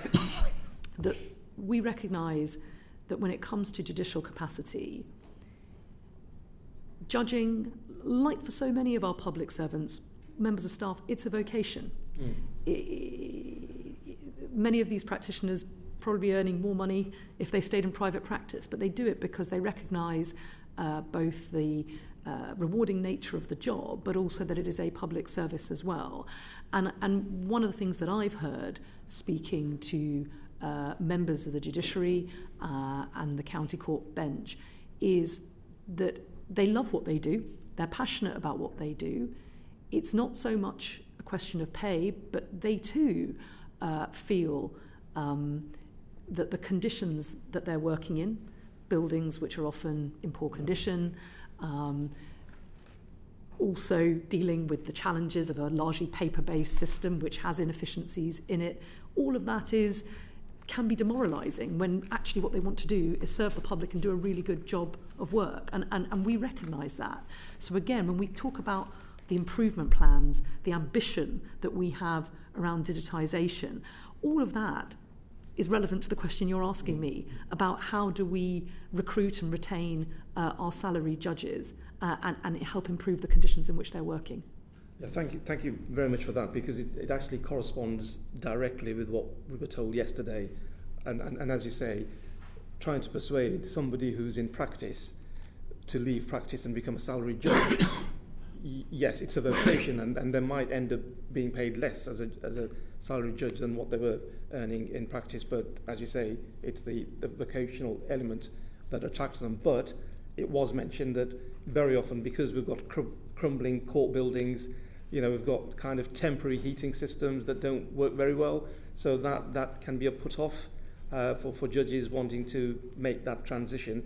that we recognise that when it comes to judicial capacity, judging, like for so many of our public servants, members of staff, it's a vocation. Many of these practitioners probably earning more money if they stayed in private practice, but they do it because they recognise both the rewarding nature of the job, but also that it is a public service as well. And one of the things that I've heard speaking to members of the judiciary and the county court bench is that they love what they do, they're passionate about what they do. It's not so much a question of pay, but they too feel that the conditions that they're working in, buildings which are often in poor condition, also dealing with the challenges of a largely paper-based system which has inefficiencies in it, all of that can be demoralising when actually what they want to do is serve the public and do a really good job of work. And we recognise that. So again, when we talk about the improvement plans, the ambition that we have around digitisation, all of that is relevant to the question you're asking me about how do we recruit and retain our salaried judges and help improve the conditions in which they're working. Yeah, thank you very much for that, because it actually corresponds directly with what we were told yesterday. And as you say, trying to persuade somebody who's in practice to leave practice and become a salaried judge, yes, it's a vocation, and they might end up being paid less as a salaried judge than what they were earning in practice. But as you say, it's the vocational element that attracts them. But it was mentioned that very often, because we've got crumbling court buildings, we've got kind of temporary heating systems that don't work very well, so that can be a put-off for judges wanting to make that transition.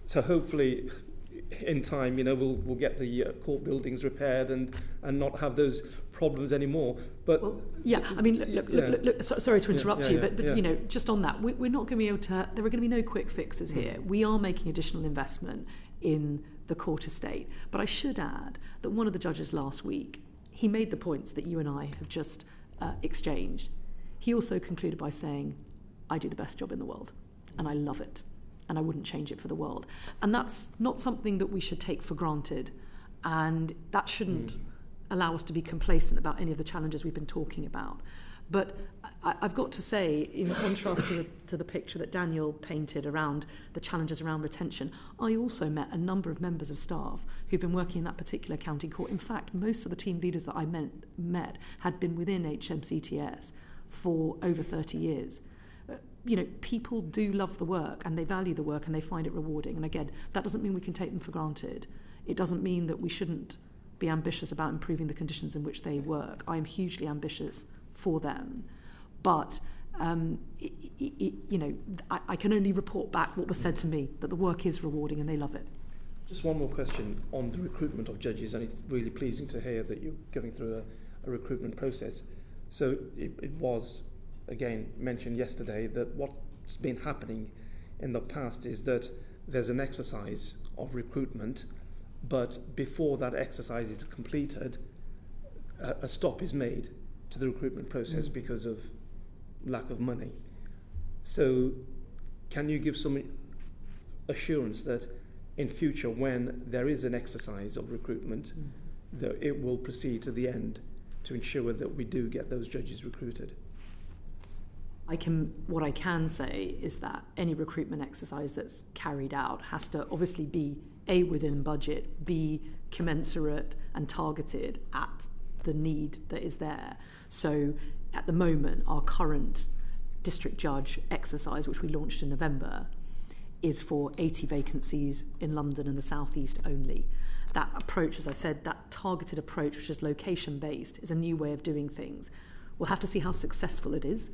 So hopefully, in time, we'll get the court buildings repaired and not have those problems anymore. But look, sorry to interrupt you, but just on that, we're not going to be able to. There are going to be no quick fixes here. We are making additional investment in the court estate. But I should add that one of the judges last week, he made the points that you and I have just exchanged. He also concluded by saying, "I do the best job in the world, and I love it. And I wouldn't change it for the world." And that's not something that we should take for granted. And that shouldn't allow us to be complacent about any of the challenges we've been talking about. But I've got to say, in contrast to the picture that Daniel painted around the challenges around retention, I also met a number of members of staff who've been working in that particular county court. In fact, most of the team leaders that I met had been within HMCTS for over 30 years. People do love the work and they value the work and they find it rewarding. And again, that doesn't mean we can take them for granted. It doesn't mean that we shouldn't be ambitious about improving the conditions in which they work. I am hugely ambitious for them. But, I can only report back what was said to me, that the work is rewarding and they love it. Just one more question on the recruitment of judges, and it's really pleasing to hear that you're going through a recruitment process. So it was, again, mentioned yesterday that what's been happening in the past is that there's an exercise of recruitment, but before that exercise is completed, a stop is made to the recruitment process because of lack of money. So can you give some assurance that in future, when there is an exercise of recruitment, that it will proceed to the end to ensure that we do get those judges recruited. What I can say is that any recruitment exercise that's carried out has to obviously be A, within budget, B, commensurate and targeted at the need that is there. So at the moment, our current district judge exercise, which we launched in November, is for 80 vacancies in London and the South East only. That approach, as I've said, that targeted approach, which is location-based, is a new way of doing things. We'll have to see how successful it is,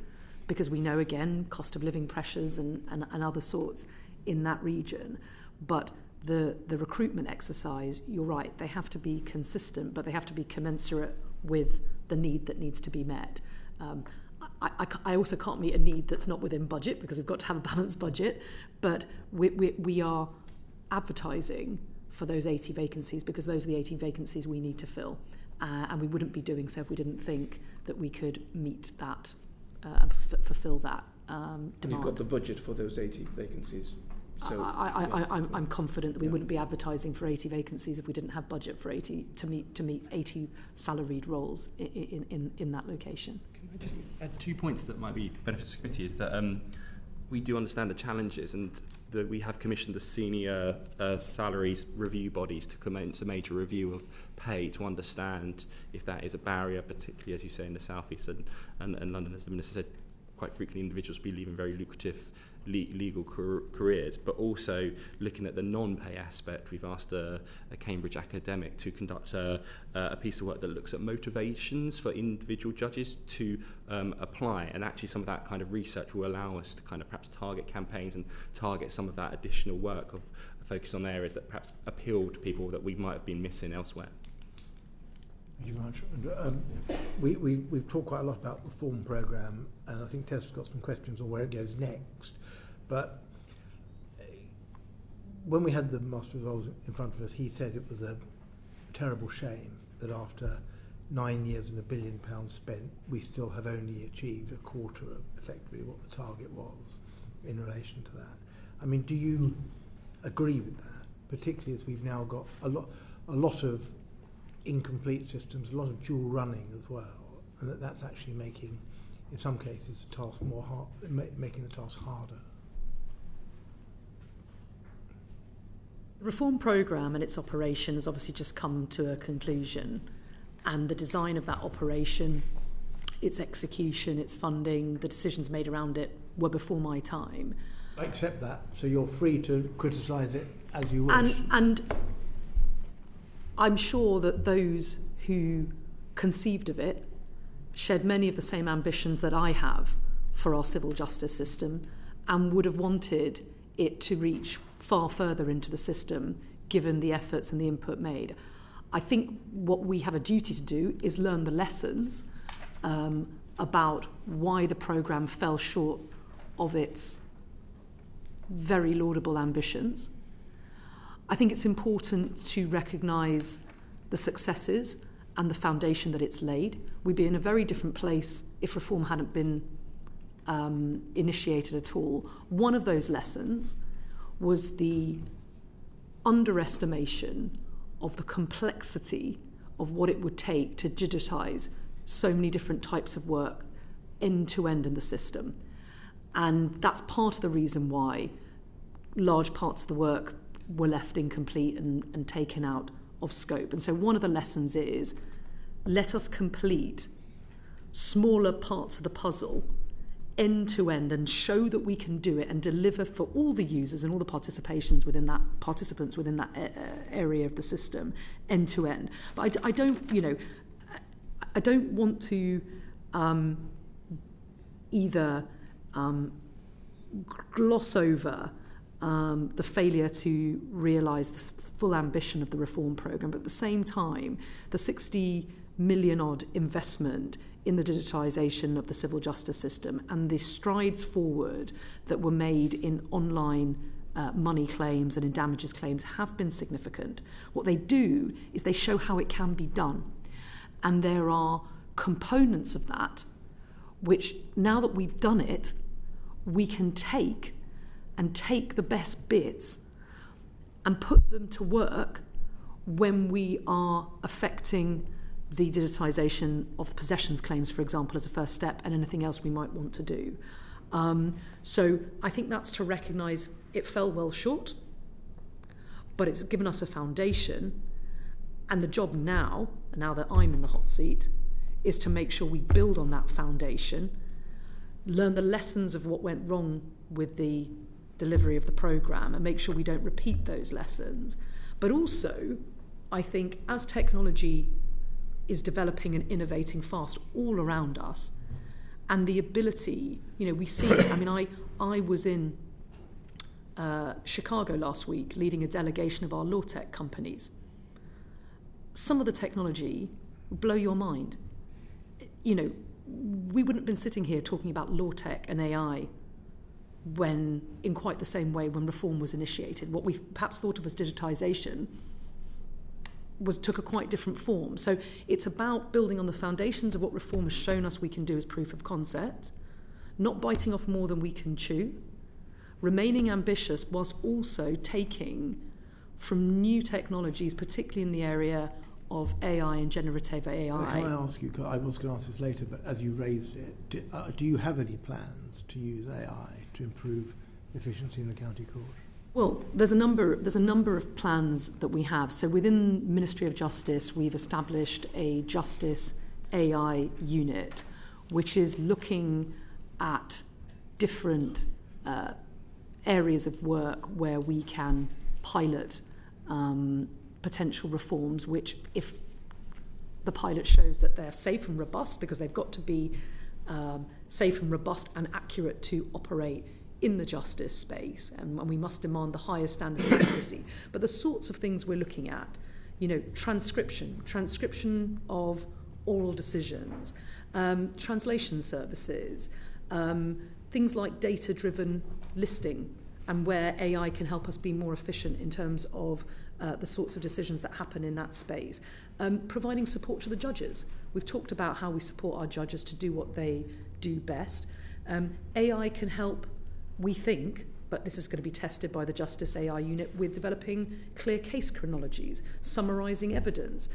because we know, again, cost of living pressures and other sorts in that region. But the recruitment exercise, you're right, they have to be consistent, but they have to be commensurate with the need that needs to be met. I also can't meet a need that's not within budget, because we've got to have a balanced budget, but we are advertising for those 80 vacancies because those are the 80 vacancies we need to fill. And we wouldn't be doing so if we didn't think that we could meet that fulfill that demand. You've got the budget for those 80 vacancies. So I'm confident that we wouldn't be advertising for 80 vacancies if we didn't have budget for 80 to meet 80 salaried roles in that location. Can I just add 2 points that might be benefits to the committee? Is that we do understand the challenges, and that we have commissioned the senior salaries review bodies to commence a major review of pay to understand if that is a barrier, particularly, as you say, in the South East and London, as the Minister said. Quite frequently individuals will be leaving very lucrative legal careers, but also looking at the non-pay aspect. We've asked a Cambridge academic to conduct a piece of work that looks at motivations for individual judges to apply, and actually some of that kind of research will allow us to kind of perhaps target campaigns and target some of that additional work of focus on areas that perhaps appeal to people that we might have been missing elsewhere. Thank you very much. We've talked quite a lot about the reform programme, and I think Tess has got some questions on where it goes next. But when we had the Master of Roles in front of us, he said it was a terrible shame that after 9 years and £1 billion spent, we still have only achieved a quarter of effectively what the target was in relation to that. I mean, do you agree with that, particularly as we've now got a lot of incomplete systems, a lot of dual running as well, and that's actually making, in some cases, the task making the task harder? The reform programme and its operation has obviously just come to a conclusion, and the design of that operation, its execution, its funding, the decisions made around it were before my time. I accept that, so you're free to criticise it as you wish. And I'm sure that those who conceived of it shared many of the same ambitions that I have for our civil justice system, and would have wanted it to reach far further into the system given the efforts and the input made. I think what we have a duty to do is learn the lessons about why the programme fell short of its very laudable ambitions. I think it's important to recognise the successes and the foundation that it's laid. We'd be in a very different place if reform hadn't been initiated at all. One of those lessons was the underestimation of the complexity of what it would take to digitise so many different types of work end to end in the system. And that's part of the reason why large parts of the work were left incomplete and taken out of scope. And so one of the lessons is, let us complete smaller parts of the puzzle end to end and show that we can do it and deliver for all the users and all the participants within that area of the system end to end. But I don't want to either gloss over the failure to realise the full ambition of the reform programme, but at the same time, the 60 million odd investment in the digitisation of the civil justice system and the strides forward that were made in online money claims and in damages claims have been significant. What they do is they show how it can be done. And there are components of that which, now that we've done it, we can take the best bits and put them to work when we are affecting the digitisation of possessions claims, for example, as a first step, and anything else we might want to do. So I think that's to recognise it fell well short, but it's given us a foundation, and the job now that I'm in the hot seat, is to make sure we build on that foundation, learn the lessons of what went wrong with the delivery of the programme, and make sure we don't repeat those lessons. But also, I think as technology is developing and innovating fast all around us, and the ability, we see it. I mean, I was in Chicago last week leading a delegation of our law tech companies. Some of the technology will blow your mind. We wouldn't have been sitting here talking about law tech and AI when, in quite the same way, when reform was initiated. What we perhaps thought of as digitisation took a quite different form. So it's about building on the foundations of what reform has shown us we can do as proof of concept, not biting off more than we can chew, remaining ambitious whilst also taking from new technologies, particularly in the area of AI and generative AI. Can I ask you, I was going to ask this later, but as you raised it, do you have any plans to use AI to improve efficiency in the county court? Well, there's a number of plans that we have. So within Ministry of Justice, we've established a Justice AI unit, which is looking at different areas of work where we can pilot potential reforms, which, if the pilot shows that they're safe and robust, because they've got to be safe and robust and accurate to operate in the justice space, and we must demand the highest standards of accuracy. But the sorts of things we're looking at, transcription of oral decisions, translation services, things like data-driven listing, and where AI can help us be more efficient in terms of the sorts of decisions that happen in that space. Providing support to the judges. We've talked about how we support our judges to do what they do best. AI can help, we think, but this is going to be tested by the Justice AI unit, with developing clear case chronologies, summarising evidence,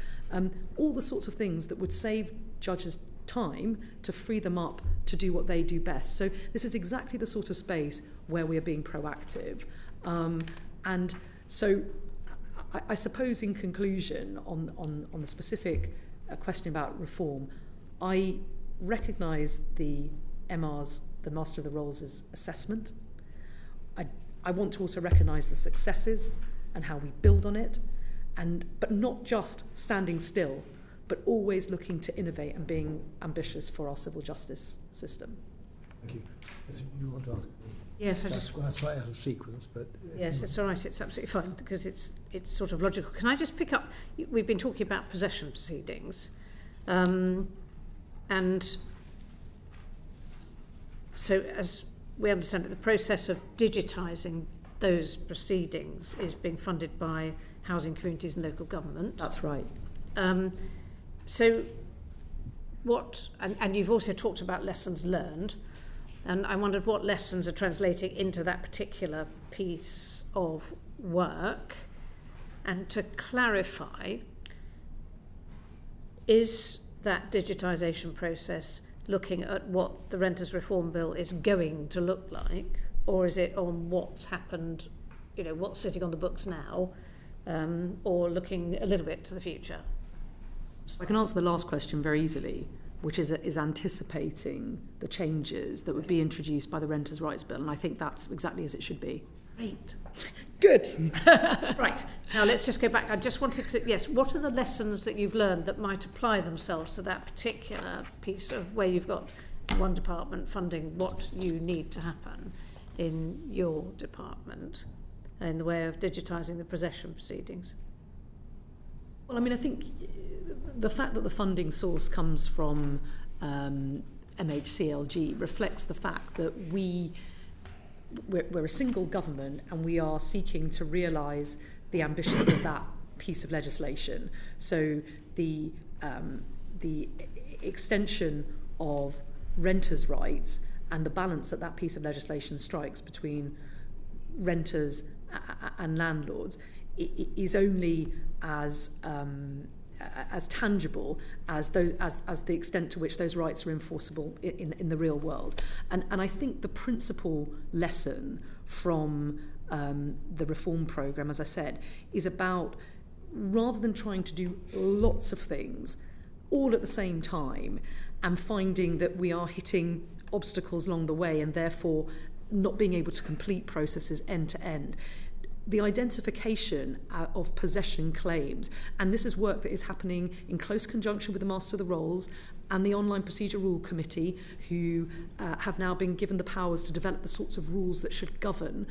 all the sorts of things that would save judges time to free them up to do what they do best. So this is exactly the sort of space where we are being proactive. And so I suppose, in conclusion, on the specific question about reform, I recognise the MR's, the Master of the Rolls' assessment. I want to also recognise the successes and how we build on it, but not just standing still, but always looking to innovate and being ambitious for our civil justice system. Thank you. You want to ask me? Yes, That's slightly out of sequence, but... Yes, it's all right, it's absolutely fine, because it's sort of logical. Can I just pick up, we've been talking about possession proceedings, and so as we understand it, the process of digitising those proceedings is being funded by housing, communities and local government. That's right. So what, and you've also talked about lessons learned, and I wondered what lessons are translating into that particular piece of work. And to clarify, is that digitisation process looking at what the Renters Reform Bill is going to look like, or is it on what's happened, what's sitting on the books now, or looking a little bit to the future? So I can answer the last question very easily, which is anticipating the changes that would be introduced by the Renters' Rights Bill, and I think that's exactly as it should be. Great. Good. Right. Now let's just go back. I just wanted to, yes, what are the lessons that you've learned that might apply themselves to that particular piece of where you've got one department funding what you need to happen in your department in the way of digitising the possession proceedings? Well, I mean, I think the fact that the funding source comes from MHCLG reflects the fact that we're a single government, and we are seeking to realise the ambitions of that piece of legislation. So the extension of renters' rights and the balance that piece of legislation strikes between renters and landlords is only as tangible as the extent to which those rights are enforceable in the real world. And I think the principal lesson from the reform programme, as I said, is about, rather than trying to do lots of things all at the same time and finding that we are hitting obstacles along the way and therefore not being able to complete processes end to end, the identification of possession claims, and this is work that is happening in close conjunction with the Master of the Rolls and the Online Procedure Rule Committee, who have now been given the powers to develop the sorts of rules that should govern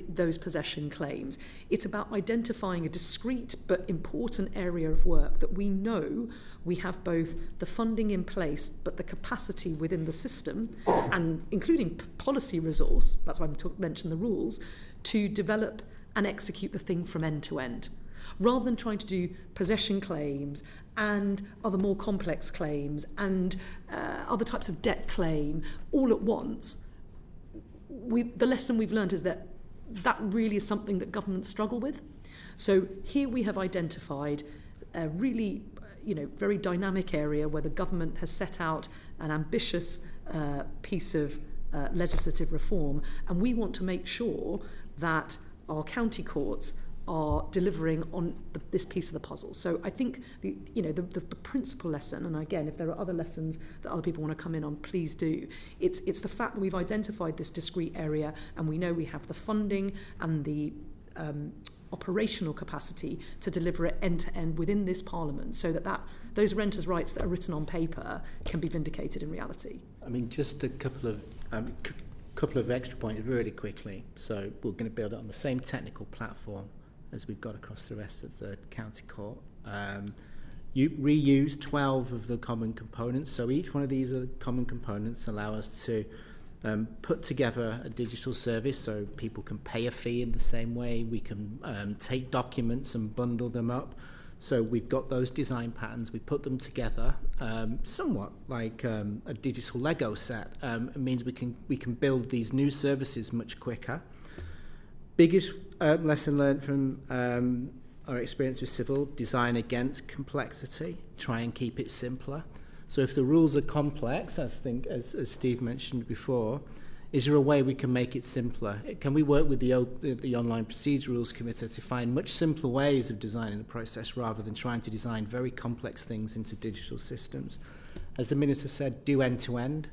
those possession claims. It's about identifying a discrete but important area of work that we know we have both the funding in place but the capacity within the system, and including policy resource, that's why I mentioned the rules, to develop and execute the thing from end to end. Rather than trying to do possession claims and other more complex claims and other types of debt claim all at once, the lesson we've learned is that really is something that governments struggle with. So here we have identified a really, very dynamic area where the government has set out an ambitious piece of legislative reform, and we want to make sure that our county courts are delivering on this piece of the puzzle. So I think the principal lesson, and again, if there are other lessons that other people want to come in on, please do. It's the fact that we've identified this discrete area, and we know we have the funding and the operational capacity to deliver it end to end within this Parliament, so that those renters' rights that are written on paper can be vindicated in reality. I mean, just a couple of extra points really quickly. So we're going to build it on the same technical platform as we've got across the rest of the county court. You reuse 12 of the common components, so each one of these common components allow us to put together a digital service so people can pay a fee in the same way. We can take documents and bundle them up. So we've got those design patterns, we put them together, somewhat like a digital Lego set. It means we can build these new services much quicker. Biggest lesson learned from our experience with civil: design against complexity, try and keep it simpler. So if the rules are complex, as Steve mentioned before, is there a way we can make it simpler? Can we work with the Online Procedure Rules Committee to find much simpler ways of designing the process rather than trying to design very complex things into digital systems? As the Minister said, do end-to-end.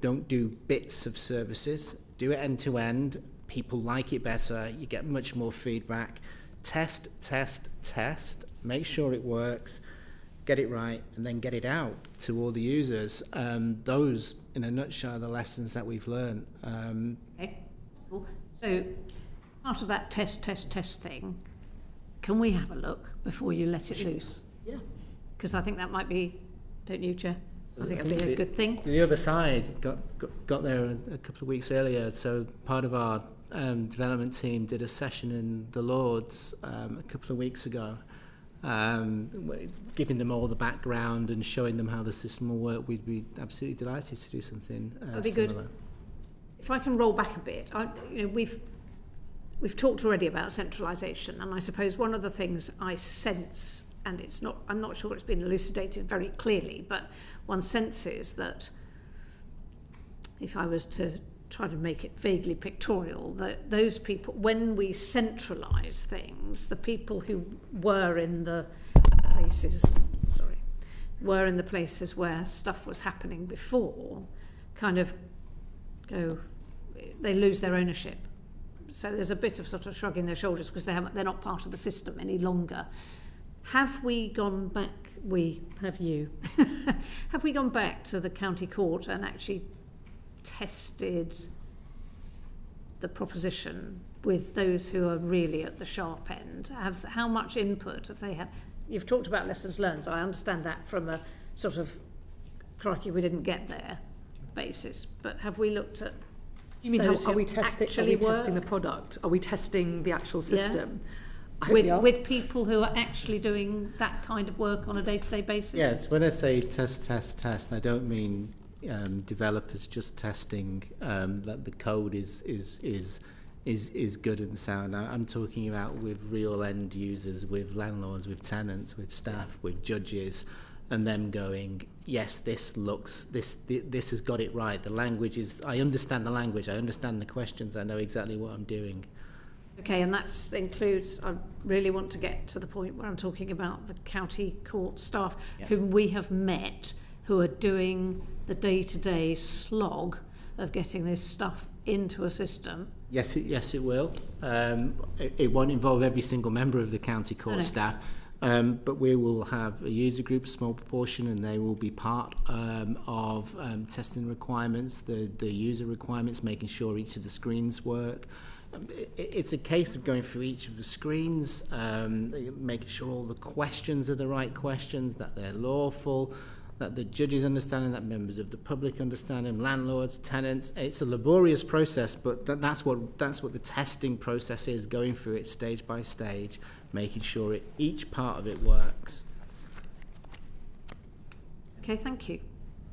Don't do bits of services. Do it end-to-end. People like it better. You get much more feedback. Test. Make sure it works. Get it right, and then get it out to all the users. Those, in a nutshell, are the lessons that we've learned. Okay. So, part of that test thing, can we have a look before you let it loose? Yeah. Because I think that might be, don't you, Chair? I think it'd be a good thing. The other side got there a couple of weeks earlier, so part of our development team did a session in the Lords a couple of weeks ago, giving them all the background and showing them how the system will work. We'd be absolutely delighted to do something That'd be similar. Good. If I can roll back a bit, we've talked already about centralisation, and I suppose one of the things I sense, and I'm not sure it's been elucidated very clearly, but one senses that if I was to try to make it vaguely pictorial, that those people, when we centralise things, the people who were in the places where stuff was happening before, kind of they lose their ownership. So there's a bit of sort of shrugging their shoulders because they're not part of the system any longer. Have we gone back? Have you? Have we gone back to the county court and actually tested the proposition with those who are really at the sharp end? How much input have they had? You've talked about lessons learned, so I understand that from a sort of crikey, we didn't get there basis. But have we looked at? You mean are we testing the product? Are we testing the actual system? Yeah. With people who are actually doing that kind of work on a day-to-day basis? Yes, when I say test, I don't mean developers just testing that the code is is good and sound. I'm talking about with real end users, with landlords, with tenants, with staff, with judges, and them going, yes, this has got it right. The language is, I understand the language, I understand the questions, I know exactly what I'm doing. Okay, and that includes, I really want to get to the point where I'm talking about the county court staff, yes, whom we have met, who are doing the day-to-day slog of getting this stuff into a system. Yes, it will. It won't involve every single member of the county court staff, but we will have a user group, a small proportion, and they will be part of testing requirements, the user requirements, making sure each of the screens work. It's a case of going through each of the screens, making sure all the questions are the right questions, that they're lawful, that the judges understand them, that members of the public understand them, landlords, tenants. It's a laborious process, but that's what the testing process is, going through it stage by stage, making sure each part of it works. Okay, thank you.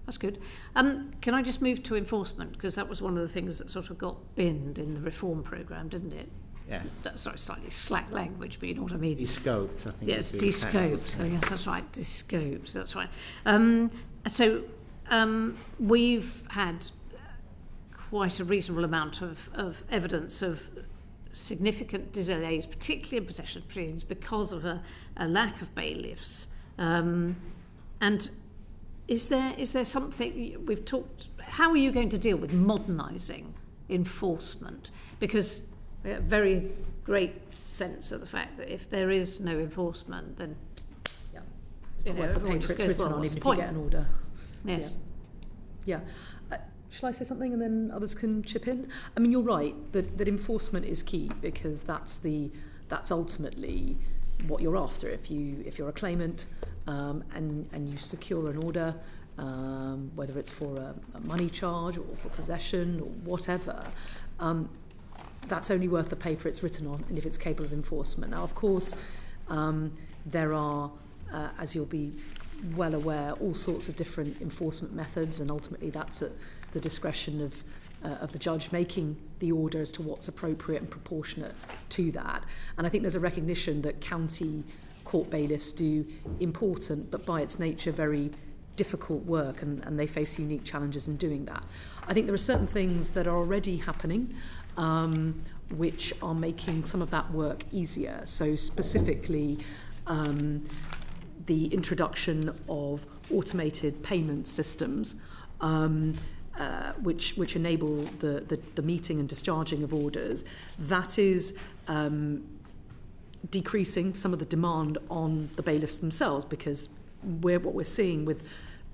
That's good. Can I just move to enforcement? Because that was one of the things that sort of got binned in the reform programme, didn't it? Yes. Sorry, slightly slack language, but you know what I mean. De-scoped, I think. Yeah, it's de-scoped. So yes, that's right. De-scoped. That's right. We've had quite a reasonable amount of evidence of significant delays, particularly in possession proceedings, because of a lack of bailiffs. And is there something we've talked? How are you going to deal with modernising enforcement? Because we have a very great sense of the fact that if there is no enforcement, then it's not worth the paper it's written on, even if you get an order. Yes. Yeah. Shall I say something and then others can chip in? I mean, you're right that enforcement is key, because that's ultimately what you're after. If you're a claimant and you secure an order, whether it's for a money charge or for possession or whatever, that's only worth the paper it's written on, and if it's capable of enforcement. Now, of course, there are, as you'll be well aware, all sorts of different enforcement methods, and ultimately that's at the discretion of the judge making the order as to what's appropriate and proportionate to that. And I think there's a recognition that county court bailiffs do important, but by its nature very difficult work, and they face unique challenges in doing that. I think there are certain things that are already happening which are making some of that work easier. So specifically, the introduction of automated payment systems which enable the meeting and discharging of orders. That is decreasing some of the demand on the bailiffs themselves, because what we're seeing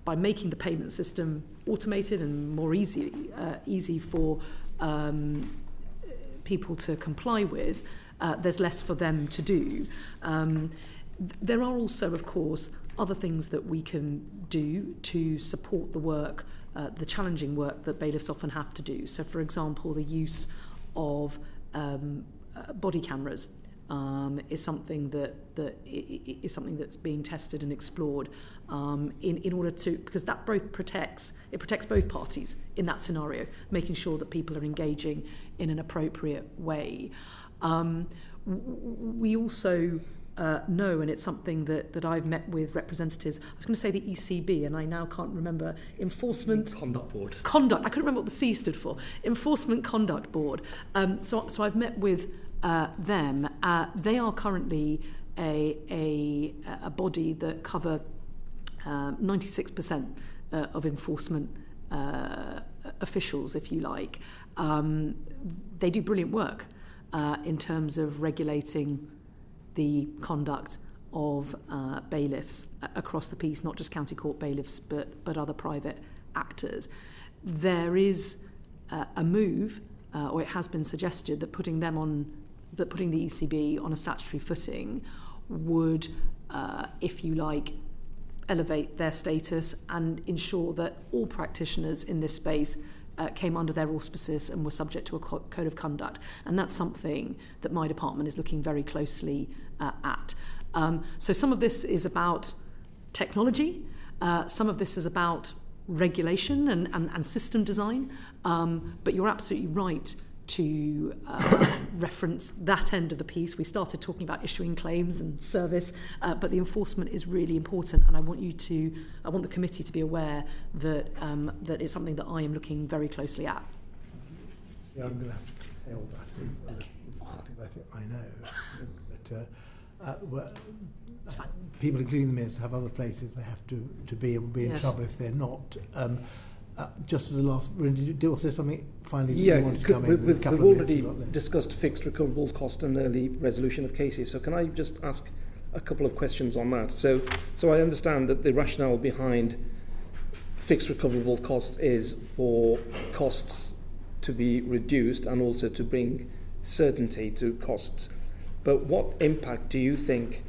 by making the payment system automated and more easy for people to comply with, there's less for them to do. There are also, of course, other things that we can do to support the work, the challenging work that bailiffs often have to do. So, for example, the use of body cameras is something is something that's being tested and explored in order to, because that protects both parties in that scenario, making sure that people are engaging in an appropriate way. We also know, and it's something that I've met with representatives, I was going to say the ECB, and I now can't remember, Enforcement Conduct Board. Conduct, I couldn't remember what the C stood for. Enforcement Conduct Board. So I've met with them. They are currently a body that cover 96% of enforcement officials, if you like. They do brilliant work in terms of regulating the conduct of bailiffs across the piece, not just county court bailiffs, but other private actors. There is a move, or it has been suggested, that putting the ECB on a statutory footing would, if you like, elevate their status and ensure that all practitioners in this space came under their auspices and were subject to a code of conduct. And that's something that my department is looking very closely at. So some of this is about technology, some of this is about regulation and system design, but you're absolutely right to reference that end of the piece. We started talking about issuing claims and service, but the enforcement is really important, and I want the committee to be aware that that it's something that I am looking very closely at. Yeah, I'm going to have to fail that. I think I know, but people, including the minister, have other places they have to be and be in trouble if they're not. Just as a last, was there something finally you want to come in? We've already discussed fixed recoverable cost and early resolution of cases. So can I just ask a couple of questions on that? So I understand that the rationale behind fixed recoverable costs is for costs to be reduced and also to bring certainty to costs. But what impact do you think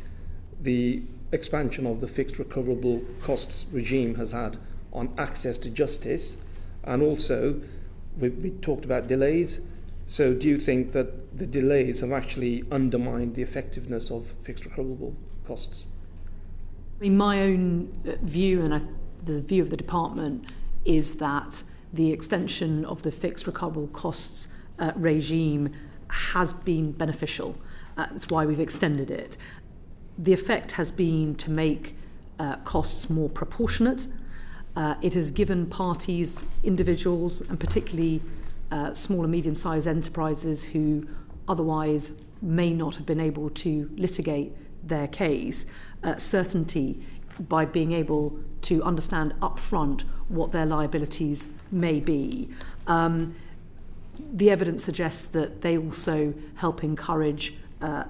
the expansion of the fixed recoverable costs regime has had on access to justice? And also, we talked about delays. So do you think that the delays have actually undermined the effectiveness of fixed recoverable costs? I mean, my own view, and the view of the department, is that the extension of the fixed recoverable costs regime has been beneficial. That's why we've extended it. The effect has been to make costs more proportionate. It has given parties, individuals, and particularly small and medium-sized enterprises who otherwise may not have been able to litigate their case, certainty by being able to understand upfront what their liabilities may be. The evidence suggests that they also help encourage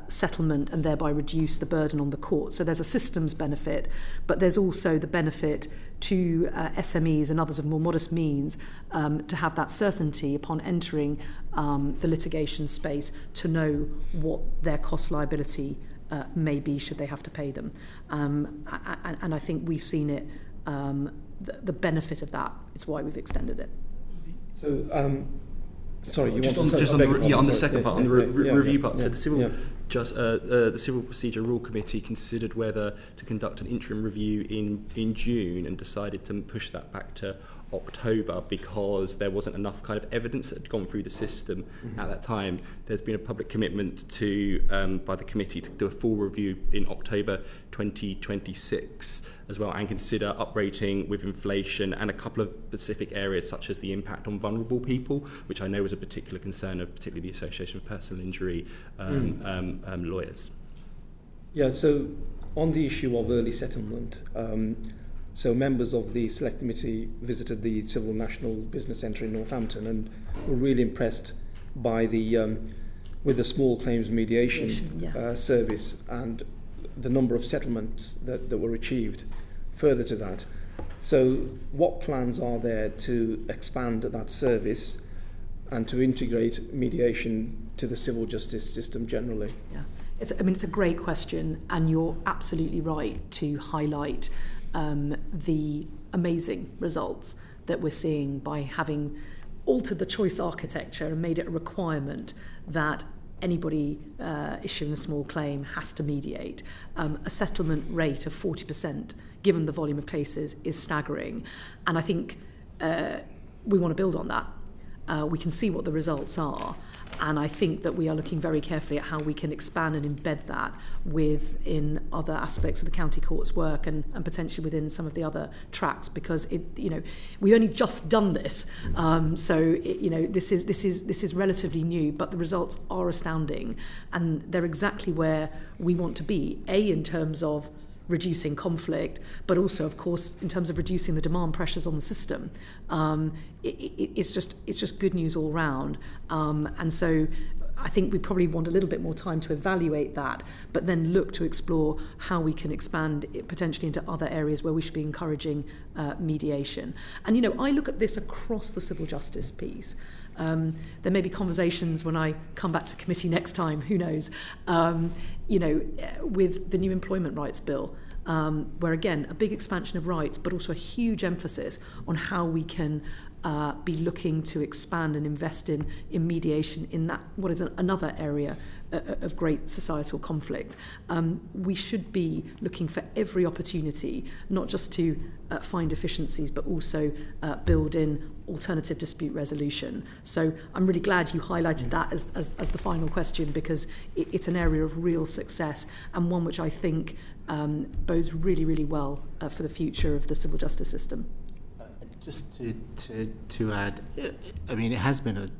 settlement and thereby reduce the burden on the court. So there's a systems benefit, but there's also the benefit to SMEs and others of more modest means to have that certainty upon entering the litigation space to know what their cost liability may be should they have to pay them. And I think we've seen it, the benefit of that. It's why we've extended it. So, sorry, you just want on the second part, on the review part. So the Civil Procedure Rule Committee considered whether to conduct an interim review in June and decided to push that back to October because there wasn't enough kind of evidence that had gone through the system at that time. There's been a public commitment to by the committee to do a full review in October 2026 as well, and consider uprating with inflation and a couple of specific areas such as the impact on vulnerable people, which I know was a particular concern of particularly the Association of Personal Injury lawyers. Yeah, so on the issue of early settlement, so members of the Select Committee visited the Civil National Business Centre in Northampton and were really impressed by with the small claims mediation service and the number of settlements that were achieved. Further to that, so what plans are there to expand that service and to integrate mediation to the civil justice system generally? Yeah, it's a great question, and you're absolutely right to highlight the amazing results that we're seeing by having altered the choice architecture and made it a requirement that anybody issuing a small claim has to mediate. A settlement rate of 40%, given the volume of cases, is staggering. And I think we want to build on that. We can see what the results are. And I think that we are looking very carefully at how we can expand and embed that within other aspects of the county court's work and potentially within some of the other tracks, because we've only just done this, this is relatively new, but the results are astounding, and they're exactly where we want to be. In terms of reducing conflict, but also, of course, in terms of reducing the demand pressures on the system. It's just good news all round. And so I think we probably want a little bit more time to evaluate that, but then look to explore how we can expand it potentially into other areas where we should be encouraging mediation. And, I look at this across the civil justice piece. There may be conversations when I come back to the committee next time, who knows, with the new employment rights bill, where again, a big expansion of rights, but also a huge emphasis on how we can be looking to expand and invest in mediation in that what is another area of great societal conflict. We should be looking for every opportunity, not just to find efficiencies, but also build in alternative dispute resolution. So I'm really glad you highlighted that as the final question, because it's an area of real success and one which I think bodes really, really well for the future of the civil justice system. Just to add, I mean, it has been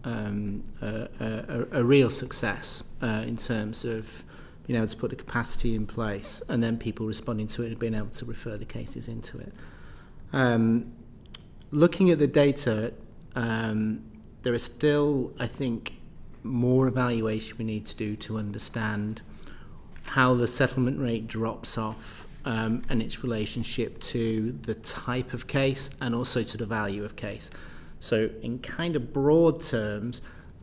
a real success in terms of being able to put the capacity in place and then people responding to it and being able to refer the cases into it. Looking at the data, there is still, I think, more evaluation we need to do to understand how the settlement rate drops off and its relationship to the type of case and also to the value of case. So in kind of broad terms,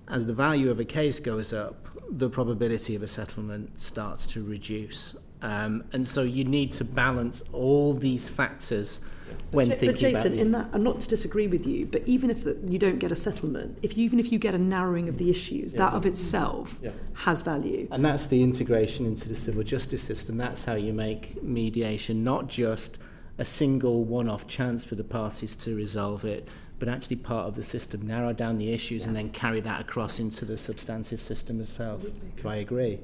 as the value of a case goes up, the probability of a settlement starts to reduce. And so you need to balance all these factors when thinking about... But Jason, in that, and not to disagree with you, but even if you don't get a settlement, even if you get a narrowing of the issues, that of itself has value. And that's the integration into the civil justice system. That's how you make mediation not just a single one-off chance for the parties to resolve it, but actually part of the system, narrow down the issues and then carry that across into the substantive system itself. So I agree.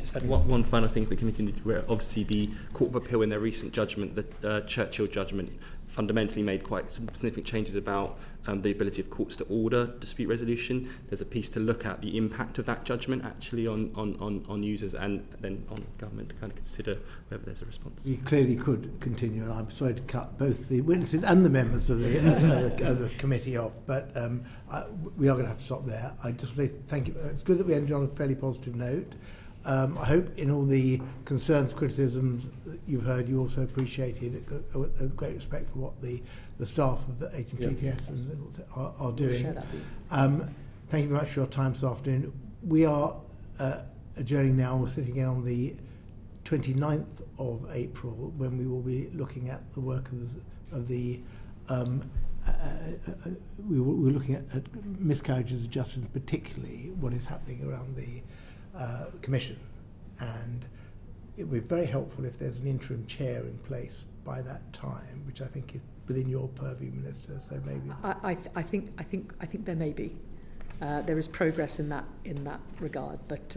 Just add one final thing for the committee, where obviously the Court of Appeal in their recent judgment, the Churchill judgment, fundamentally made quite some significant changes about the ability of courts to order dispute resolution. There's a piece to look at the impact of that judgment actually on users and then on government to kind of consider whether there's a response. You clearly could continue, and I'm sorry to cut both the witnesses and the members of the committee off, but we are going to have to stop there. I just want to say thank you. It's good that we ended on a fairly positive note. I hope in all the concerns, criticisms that you've heard, you also appreciated a great respect for what the staff of the HMGTS are doing. Thank you very much for your time this afternoon. We are adjourning now. We're sitting in on the 29th of April when we will be looking at the work of the we're looking at miscarriages of justice, particularly what is happening around the Commission, and it would be very helpful if there's an interim chair in place by that time, which I think is within your purview, Minister. So maybe I think there may be. There is progress in that regard, but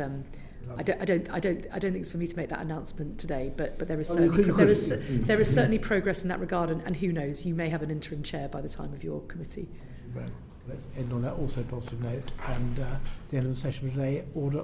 I don't think it's for me to make that announcement today. But there is certainly progress in that regard, and who knows, you may have an interim chair by the time of your committee. Well, let's end on that also positive note, and the end of the session for today. Order.